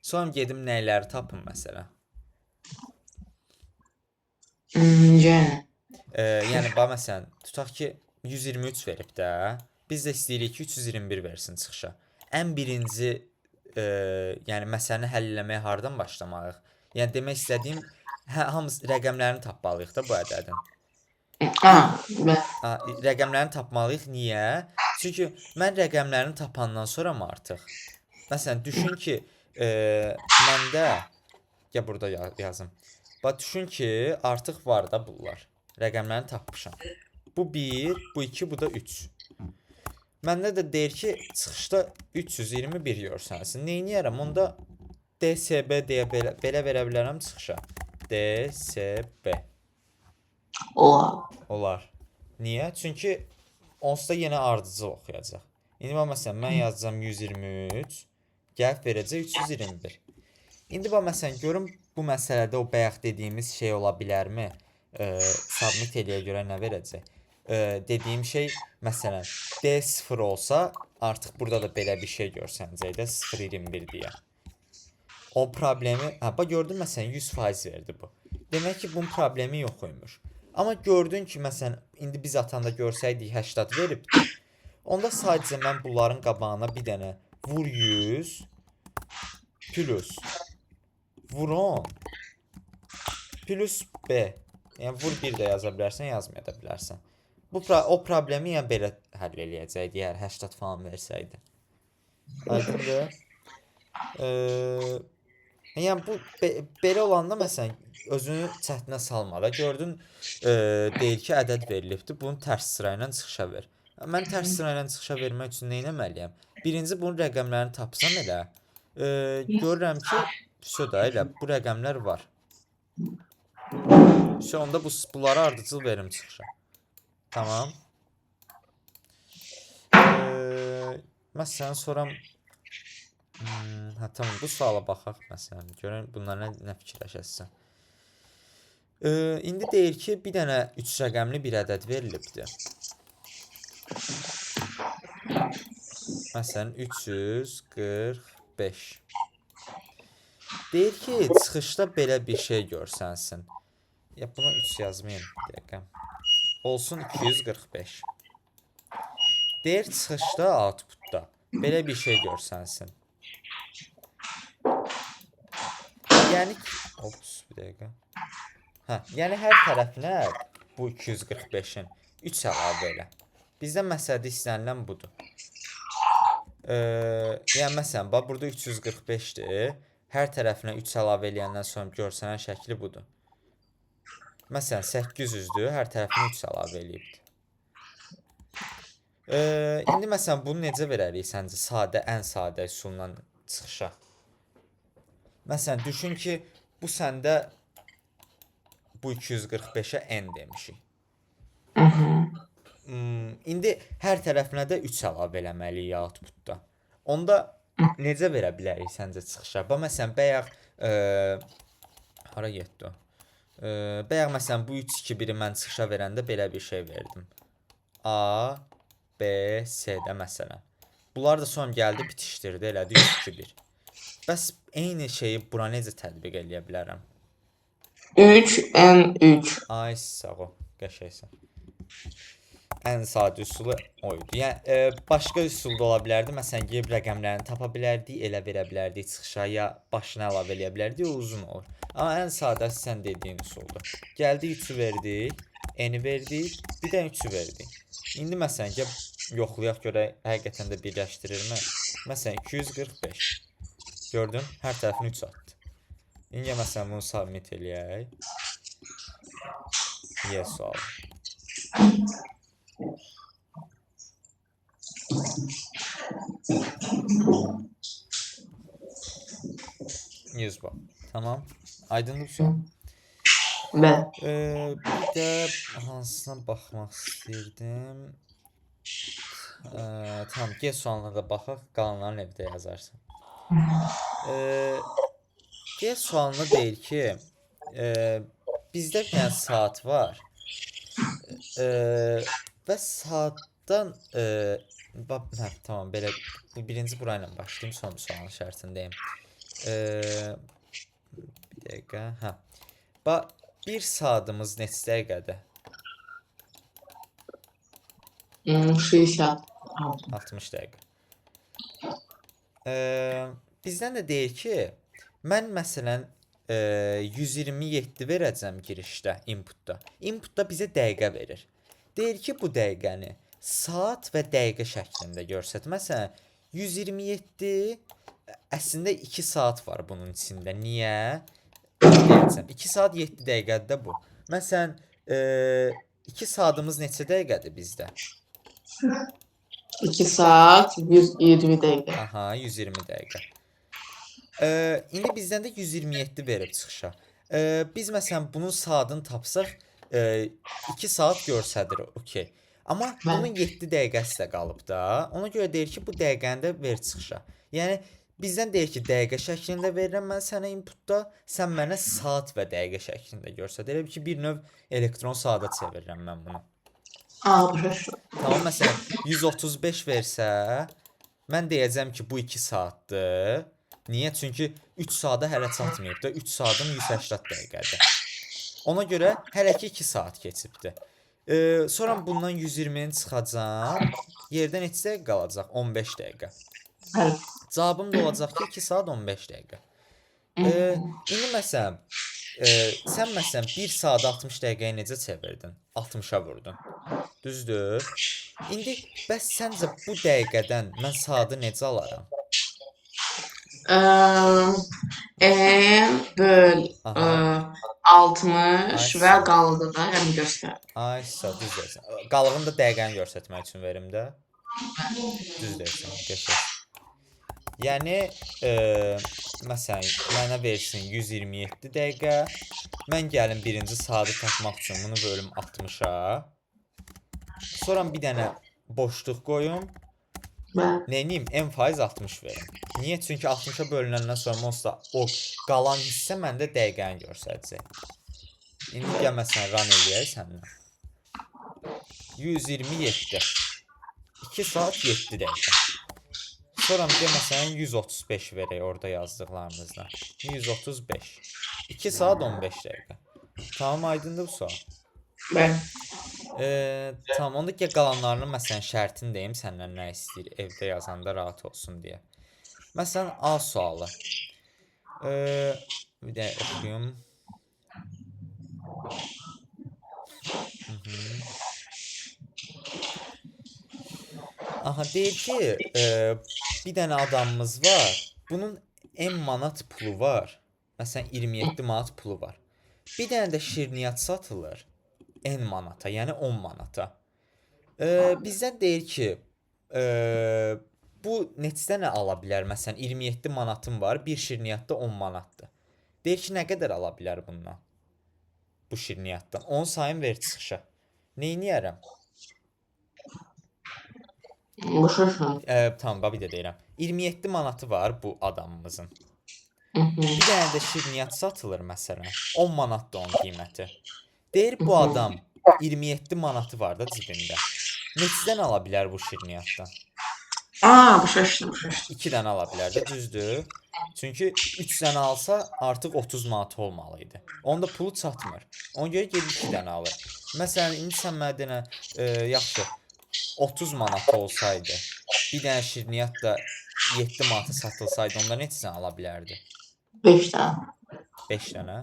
Sonra gedim nəyləri tapım məsələn. Yəni, bax məsələn, tutaq ki, 123 verib də, biz də istəyirik ki, 321 versin çıxışa. Ən birinci, yəni, məsələni həll eləməyə hardan başlamalıyıq? Yəni, demək istədiyim, hamısı rəqəmlərini tapmalıyıq da bu ədədin. Rəqəmlərini tapmalıyıq. Niyə? Çünki mən rəqəmlərini tapandan sonra mı artıq? Məsələn, düşün ki, məndə, ya burada yazım. Bax, düşün ki, artıq var da bunlar. Rəqəmlərini tapmışam. Bu 1, bu 2, bu da 3. Məndə də deyir ki, çıxışda 321 görsənsin. Neyniyərəm? Onda DSB deyə belə verə bilərəm çıxışa. DSB. Olar. Niyə? Çünki onsuz da yenə ardıcıl oxuyacaq. İndi məsələn, mən yazacağam 123, gəlib verəcək 321. İndi məsələn, görüm bu məsələdə o bayaq dediyimiz şey ola bilərmi? Submit eləyə görə nə verəcək? Dediyim şey, məsələn, D0 olsa, artıq burada da belə bir şey görsənəcək də 021 deyə. O problemi, bax gördün məsələn 100% verdi bu. Demək ki, bunun problemi yox imiş. Amma gördün ki, məsələn, indi biz atanda görsəydik 80 veribdi. Onda sadəcə mən bunların qabağına bir dənə vur 100 plus vur 10 plus B. Yəni vur 1 də yaza bilərsən, yazmaya da bilərsən. O problemi yəni belə həll eləyəcəkdi, yəni 80 falan versəydi. Aydındır? Yəni bu belə olanda məsələn özünü çətinə salma da. Gördün deyir ki, ədəd verilibdir. Bunu tərs sıra ilə çıxışa ver. Mən tərs sıra ilə çıxışa vermək üçün nə etməliyəm? Birinci bunun rəqəmlərini tapsam elə görürəm ki, da elə bu rəqəmlər var. Onda bunları ardıcıl verim çıxışa. Tamam. Məsələn sonra tamam, bu suala baxaq məsələn. Görək bunlar nə fikirləşəsən. İndi deyir ki, bir dənə 3 rəqəmli bir ədəd verilibdir. Məsələn 345. Deyir ki, çıxışda belə bir şey görsənsin. Ya buna 3 yazmayayım bir dəqiqə. Olsun 245. Deyir çıxışda outputda belə bir şey görsənsin. Yəni bir dəqiqə. Yəni hər tərəfinə bu 245-in 3 əlavə elə. Bizdən məsələdə istənilən budur. Yəni məsələn, bax burada 345-dir. Hər tərəfinə 3 əlavə eləyəndən sonra görsənən şəkli budur. Məsələn, 800-dür, hər tərəfinə 3 əlavə eləyibdir. İndi məsələn, bunu necə verərik səncə sadə, ən sadə üsulla çıxışa? Məsələn, düşün ki, bu səndə bu 245-ə n demişik. İndi hər tərəfinə də 3 əlavə eləməliyik outputda. Onda necə verə bilərik səncə çıxışa? Bax məsələn, bayaq hara getdi o? Bayaq məsələn bu 3-2-1-i mən çıxışa verəndə belə bir şey verdim. A, B, C-də məsələn. Bunlar da son gəldi, bitişdirdi, elədi 3-2-1. Bəs eyni şeyi bura necə tətbiq eləyə bilərəm? 3n3. Ay sağ ol, qəşəngsən. Ən sadə üsulu o idi. Yəni başqa üsul da ola bilərdi. Məsələn, geb rəqəmlərini tapa bilərdik, elə verə bilərdik çıxışa, ya başına əlavə eləyə bilərdik, o uzun olur. Amma ən sadəsi sən dediyin üsuldur. Gəldik 3-ü verdik, n-i verdik, bir də 3-ü verdik. İndi məsələn, gəl yoxlayaq görək həqiqətən də birləşdirirmi? Məsələn, 245. Gördün? Hər tərəfini 3 atdı. İndi məsələn bunu submit eləyək. Yes sualı. Yüz bal. Tamam. Aydındır bu sual. Bəli. Bir də hansına baxmaq istəyirdim. Tamam, G sualına da baxaq, qalanlarını evdə yazarsan. G sualına deyir ki, bizdə bir dənə saat var. Və saatdan tamam, belə bu birinci burayla başlayayım, son bir sualın şərtindəyim. Bir dəqiqə, hə. Bax, bir saatımız neçə dəqiqədir? 60. 60 dəqiqə. Bizdən də deyir ki, mən məsələn 127 verəcəm girişdə, inputda. Inputda bizə dəqiqə verir. Deyir ki, bu dəqiqəni saat və dəqiqə şəklində görsət. Məsələn, 127 əslində 2 saat var bunun içində. Niyə? 2 saat 7 dəqiqədir də bu. Məsələn, 2 saatımız neçə dəqiqədir bizdə? 2 saat 120 dəqiqə. Aha, 120 dəqiqə. İndi bizdən də 127 verib çıxışa. Biz məsələn bunun saatını tapsaq 2 saat görsədir, okey. Amma bunun 7 dəqiqəsi də qalıb da. Ona görə deyir ki, bu dəqiqəni də ver çıxışa. Yəni bizdən deyir ki, dəqiqə şəklində verirəm mən sənə inputda, sən mənə saat və dəqiqə şəklində görsət. Elə ki, bir növ elektron saata çevirirəm mən bunu. Başa. Tamam, məsələn 135 versə, mən deyəcəm ki, bu 2 saatdır. Niyə? Çünki 3 saata hələ çatmayıb da. 3 saatın 180 dəqiqədir. Ona görə hələ ki 2 saat keçibdir. Sonra bundan 120-ni çıxacam. Yerdə neçə dəqiqə qalacaq? 15 dəqiqə. Bəli. Cavabım da olacaq ki, 2 saat 15 dəqiqə. İndi məsələn, sən məsələn 1 saat 60 dəqiqəyə necə çevirdin? 60-a vurdun. Düzdür? İndi bəs səncə bu dəqiqədən mən saatı necə alaram? N böl 60 və qalığı da həm göstər. Ay, sağ, düz deyirsən. Qalığını da dəqiqəni göstərmək üçün verim də. Düz deyirsən, qəşəng. Yəni, məsələn, mənə versin 127 dəqiqə. Mən gəlim birinci saatı tapmaq üçün bunu bölüm 60-a. Sonra bir dənə boşluq qoyum. Neyim? N faiz 60 verim. Niyə? Çünki 60-a bölünəndən sonra o qalan hissə məndə dəqiqəni göstərəcək. İndi gəl məsələn run eləyək səndən. 127. 2 saat 7 dəqiqə. Sonra bir də məsələn 135 verək orada yazdıqlarımızda. 135. 2 saat 15 dəqiqə. Tamam, aydındır bu sual. Bəli. Tamam, onda ki qalanlarının məsələn şərtini deyim səndən nə istəyir evdə yazanda rahat olsun deyə. Məsələn A sualı. Bir də oxuyum. Aha, deyir ki, bir dənə adamımız var. Bunun en manat pulu var. Məsələn 27 manat pulu var. Bir dənə də şirniyyat satılır en manata, yəni 10 manata. Bizdən deyir ki, bu neçə dənə ala bilər? Məsələn 27 manatım var, bir şirniyyat da 10 manatdır. Deyir ki, nə qədər ala bilər bundan? Bu şirniyyatdan. 10 sayın ver çıxışa. Neyniyərəm? Başa düşmürəm. Tamam, bir də deyirəm. 27 manatı var bu adamımızın. Mhm. Bir dənə də şirniyyat satılır məsələn. 10 manatdır onun qiyməti. Deyir bu adam 27 manatı var da cibində. Neçədən ala bilər bu şirniyyatdan? Başa düşdüm. 2 dənə ala bilər də, düzdür? Çünki 3 dənə alsa artıq 30 manat olmalı idi. Onda pulu çatmır. Ona görə gedib 2 dənə alır. Məsələn, indi sən mənə denə, yaxşı, 30 manat olsaydı, bir dənə şirniyyat da 7 manata satılsaydı, onda neçədən ala bilərdi? 5 dənə. 5 dənə.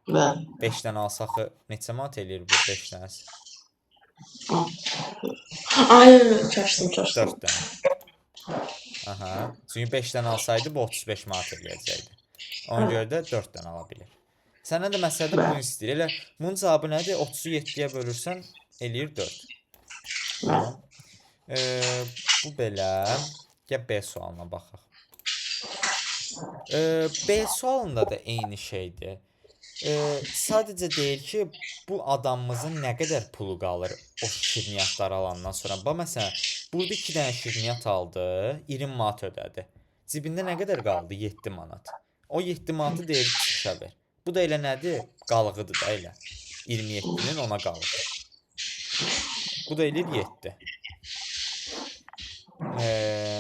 Bəli. 5 dənə alsaq neçə manat eləyir bu 5 dənəsi? Ay, çaşdım. 4 dənə. Aha. Çünki 5 dənə alsaydı bu 35 manat eləyəcəkdi. Ona görə də 4 dənə ala bilir. Səndən də məsələdə bunu istəyir. Elə bunun cavabı nədir? 30-u 7-yə bölürsən eləyir 4. Tamam. Bu belə. Gəl B sualına baxaq. B sualında da eyni şeydir. Sadəcə deyir ki, bu adamımızın nə qədər pulu qalır o şirniyyatlar alandan sonra. Bax, məsələn, burada 2 dənə şirniyyat aldı, 20 manat ödədi. Cibində nə qədər qaldı? 7 manat. O 7 manatı deyir çıxışa ver. Bu da elə nədir? Qalıqıdır da elə. 27-nin ona qalığı. Bu da eləyir 7.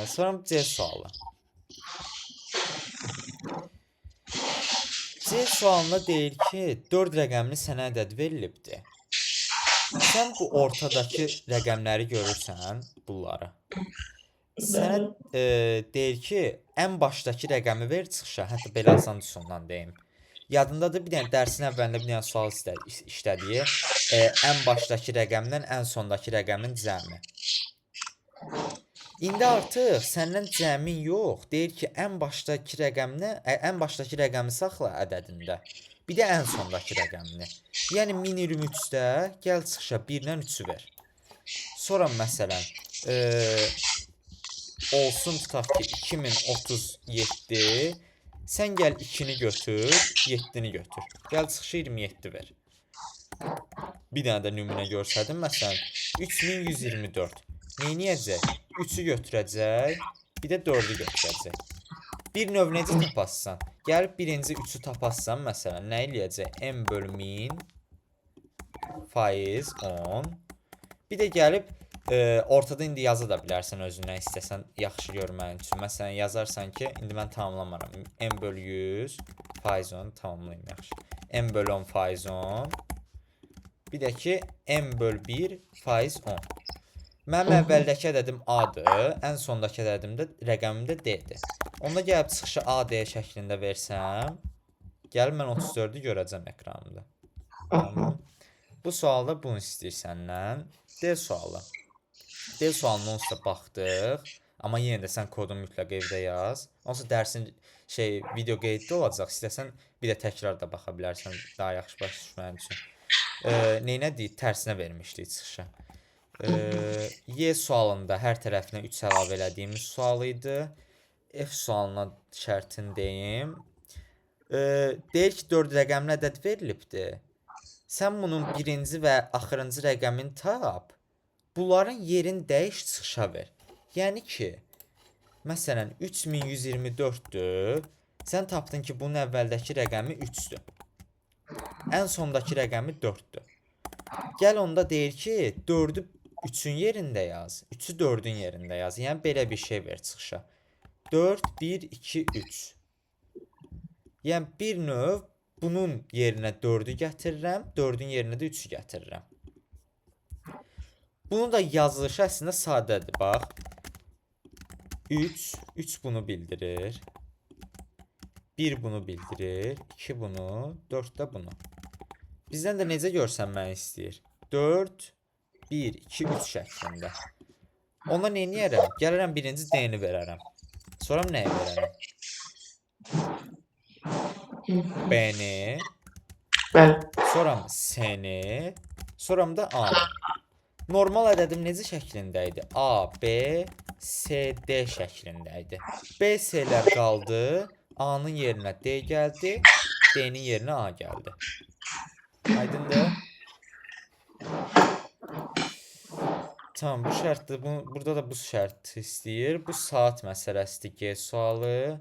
Sonra C sualı. C sualında deyir ki, 4 rəqəmli sənə ədəd verilibdir. Sən bu ortadakı rəqəmləri görürsən, bunları. Sənə deyir ki, ən başdakı rəqəmi ver çıxışa. Hətta belə asan sondan deyim. Yadındadır, bir dənə dərsin əvvəlində bir dənə sual işlədik. Ən başdakı rəqəmdən ən sondakı rəqəmin cəmi. İndi artıq səndən cəmin yox. Deyir ki, ən başdakı rəqəmi saxla ədədində. Bir də ən sondakı rəqəmini. Yəni min 23-də gəl çıxışa 1-dən 3-ü ver. Sonra məsələn, olsun tutaq ki 2037. Sən gəl 2-ni götür, 7-ni götür. Gəl çıxışa 27 ver. Bir dənə də nümunə görsədim. Məsələn, 3124. Neyniyəcək? 3-ü götürəcək, bir də 4-ü götürəcək. Bir növ necə tapassan? Gəlib birinci 3-ü tapassan, məsələn, nə eləyəcək? M bölü 1000 faiz 10. Bir də gəlib ortada indi yaza da bilərsən özündən istəsən, yaxşı görməyin üçün. Məsələn, yazarsan ki, indi mən tamamlamaram. M bölü 100 faiz 10 tamamlayayım yaxşı. M bölü 10 faiz 10. Bir də ki, M bölü 1 faiz 10. Mənim əvvəldəki ədədim A-dır, ən sondakı rəqəmim də D-dir. Onda gəlib çıxışı A-D şəklində versəm, gəlib mən 34-ü görəcəm ekranımda. Tamam. Bu sualda bunu istəyir səndən. D sualı. D sualına onsuz da baxdıq, amma yenə də sən kodunu mütləq evdə yaz. Onsuz dərsin video qeyddə olacaq, istəsən bir də təkrar da baxa bilərsən, daha yaxşı başa düşməyin üçün. Neynə deyir? Tərsinə vermişdik çıxışa. Y sualında hər tərəfinə 3 əlavə elədiyimiz sual idi. F sualına şərtini deyim. Deyir ki, 4 rəqəmli ədəd verilibdir. Sən bunun birinci və axırıncı rəqəmini tap. Bunların yerini dəyiş çıxışa ver. Yəni ki, məsələn 3124-dür. Sən tapdın ki, bunun əvvəldəki rəqəmi 3-dür. Ən sondakı rəqəmi 4-dür. Gəl onda deyir ki, 4-ü 3-ün yerində yaz, 3-ü 4-ün yerində yaz. Yəni belə bir şey ver çıxışa. 4, 1, 2, 3. Yəni bir növ bunun yerinə 4-ü gətirirəm, 4-ün yerinə də 3-ü gətirirəm. Bunun da yazılışı əslində sadədir, bax. 3 bunu bildirir. 1 bunu bildirir, 2 bunu, 4 də bunu. Bizdən də necə görsənməni istəyir? 4, 1, 2, 3 şəklində. Ona nə edərəm? Gələrəm birinci D-ni verərəm. Sonra nəyi verərəm? B-ni, Bəli. sonra S-ni, sonra da A-nı. Normal ədədim necə şəklində idi? A, B, C, D şəklində idi. B, C-lər qaldı. A-nın yerinə D gəldi. D-nin yerinə A gəldi. Aydındır? Tamam, bu şərtdir. Burada da bu şərt istəyir. Bu saat məsələsidir G sualı.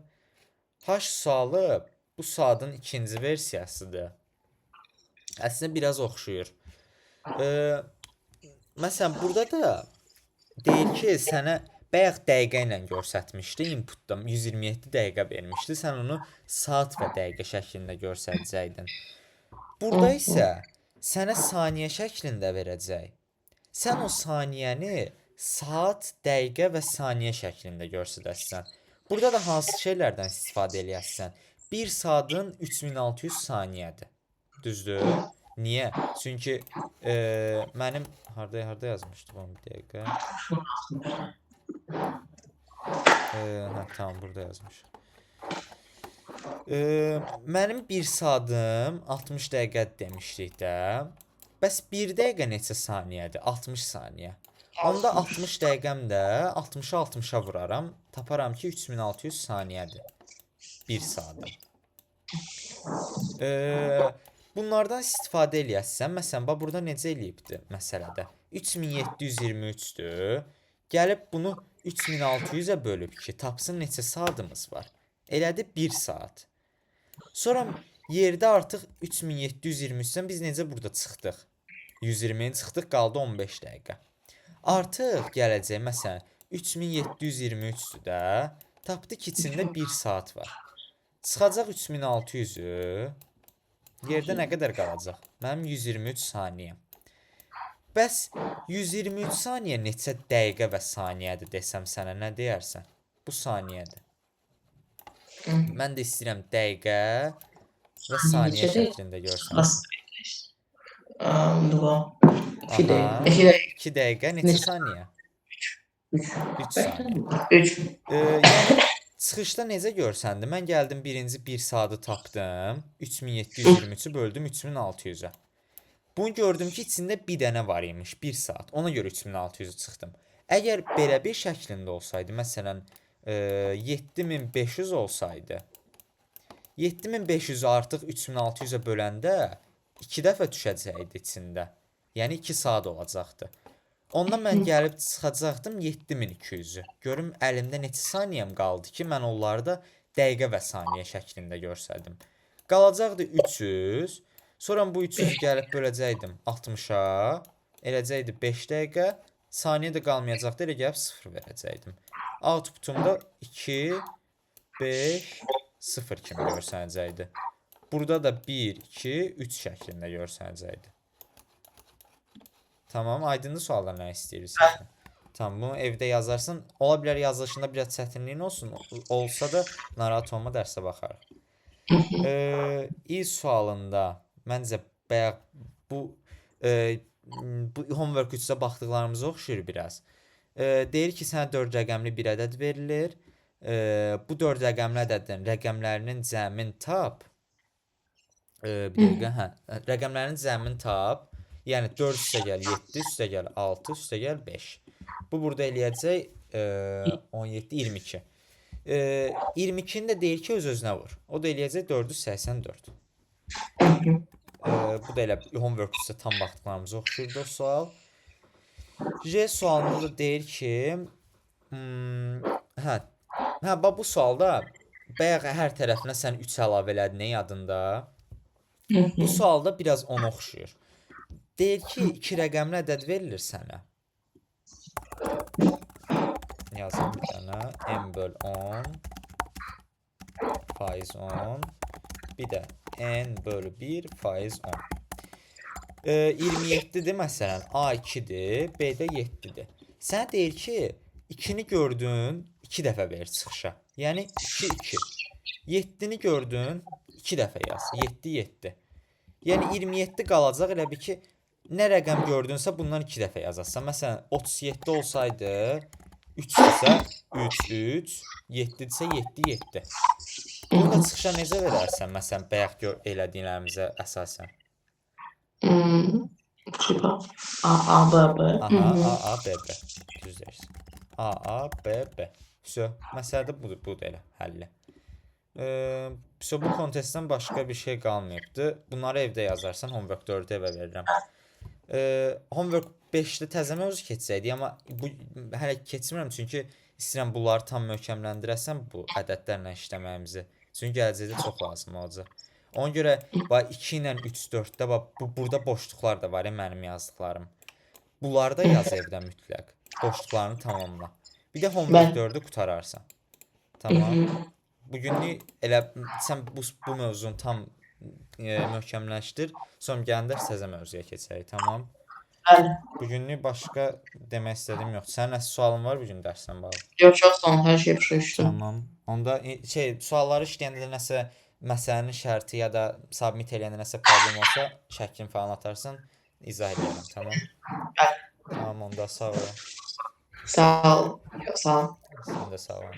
H sualı bu saatın ikinci versiyasıdır. Əslində biraz oxşuyur. Məsələn, burada da deyir ki, sənə bayaq dəqiqə ilə göstərmişdi inputda 127 dəqiqə vermişdi. Sən onu saat və dəqiqə şəklində göstərəcəkdin. Burada isə sənə saniyə şəklində verəcək. Sən o saniyəni saat, dəqiqə və saniyə şəklində göstərəsən. Burada da hansı şeylərdən istifadə eləyəsən? 1 saatın 3600 saniyədir. Düzdür? Niyə? Çünki mənim harda yazmışdım onu bir dəqiqə. Tamam, burada yazmışam. Mənim 1 saatim 60 dəqiqə demişdik də. Bəs 1 dəqiqə neçə saniyədir? 60 saniyə. Onda 60 dəqiqəm də 60-a 60-a vuraram. Taparam ki 3600 saniyədir. 1 saatim. Bunlardan istifadə eləyəsən, məsələn, burada necə eləyibdir məsələdə? 3723-dür. Gəlib bunu 3600-ə bölüb ki, tapsın neçə saatımız var. Elədi 1 saat. Sonra yerdə artıq 3723-dən biz necə burada çıxdıq? 120-ni çıxdıq, qaldı 15 dəqiqə. Artıq gələcək, məsələn, 3723-dür də, tapdı ki, içində 1 saat var. Çıxacaq 3600-ü, yerdə nə qədər qalacaq? Mənim 123 saniyəm. Bəs 123 saniyə neçə dəqiqə və saniyədir desəm sənə, nə deyərsən? Bu saniyədir. Mən də istəyirəm dəqiqə və saniyə şəklində görsəm. 2 dəqiqə neçə saniyə? 3 saniyə. Yəni çıxışda necə görsəndi? Mən gəldim birinci 1 saatı tapdım. 3723-ü böldüm 3600-ə. Bunu gördüm ki, içində bir dənə var imiş, 1 saat. Ona görə 3600-ü çıxdım. Əgər belə bir şəklində olsaydı, məsələn, 7500 olsaydı, 7500-ü artıq 3600-ə böləndə 2 dəfə düşəcəkdi içində. Yəni 2 saat olacaqdı. Ondan mən gəlib çıxacaqdım 7200-ü. Görüm əlimdə neçə saniyəm qaldı ki, mən onları da dəqiqə və saniyə şəklində görsədim. Qalacaqdı 300. Sonra bu 300-ü gəlib böləcəkdim 60-a. Eləcəkdi 5 dəqiqə. Saniyə də qalmayacaqdı. Elə gəlib 0 verəcəkdim. Outputumda 2, 5, 0 kimi görsənəcəkdi. Burada da 1, 2, 3 şəklində görsənəcəkdi. Tamam, aydındır suallar nə istəyirsən? Tamam, bunu evdə yazarsın. Ola bilər yazılışında biraz çətinliyin olsun. Olsa da narahat olma, dərsə baxarıq. İl sualında məncə bayaq bu homework 3-də baxdıqlarımıza oxşuyur biraz. Deyir ki, sənə 4 rəqəmli bir ədəd verilir. Bu 4 rəqəmli ədədin rəqəmlərinin cəmini tap. Bir dəqiqə, rəqəmlərinin cəmini tap. Yəni 4 üstə gəl 7, üstə gəl 6, üstə gəl 5. Bu burada eləyəcək 17, 22. 22-ni də deyir ki, öz-özünə vur. O da eləyəcək 484. Bu da elə homework üstə tam baxdıqlarımıza oxşuyurdu o sual. J sualında da deyir ki, bu sualda bayaq hər tərəfinə sən 3 əlavə elədin, nə yadında? Bu sualda biraz ona oxşuyur. Deyir ki, 2 rəqəmli ədəd verilir sənə. Yazım bir dənə. M böl 10 faiz 10. Bir də N bölü 1 faiz 10. 27-dir məsələn. A 2-dir. B də 7-dir. Sənə deyir ki, 2-ni gördün, 2 dəfə ver çıxışa. Yəni 2, 2. 7-ni gördün, 2 dəfə yaz. 7, 7. Yəni 27 qalacaq, elə bir ki, nə rəqəm gördünsə bundan 2 dəfə yazasan. Məsələn, 37 olsaydı 3-dürsə 3 3, 7-dirsə 7 7. Burada çıxışa necə verərsən? Məsələn, bayaq elədiklərimizə əsasən. A, A, B, B. Aha, A, A, B, B. Düz deyirsən. A, A, B, B. Vəsə, məsələdə budur elə həlli. Vəsə, bu kontestdən başqa bir şey qalmayıbdı. Bunları evdə yazarsan, homework 4-ü evə verirəm. Homework 5-də təzə mövzu keçsəydi, amma bu hələ keçmirəm, çünki istəyirəm bunları tam möhkəmləndirəsəm bu ədədlərlə işləməyimizi. Çünki gələcəkdə çox lazım olacaq. Ona görə 2 ilə 3, 4-də burada boşluqlar da var, mənim yazdıqlarım. Bunları da yaz evdə mütləq. Boşluqlarını tamamla. Bir də homework 4-ü qutararsan. Tamam. Bugünlük elə sən bu mövzunu tam möhkəmləşdir. Sonra gələndə təzə mövzuya keçərik, tamam? Bəli. Bugünlük başqa demək istədiyim yoxdur. Sənin nəsə sualın var bugün dərslə bağlı? Yox, hər şey başa düşdüm. Tamam. Onda sualları işləyəndə nəsə məsələnin şərti ya da submit eləyəndə nəsə problem olsa, şəklini falan atarsan, izah edərəm, tamam? Bəli. Tamam, onda sağ ol. Sağ ol. Sağ ol. Sən də sağ ol.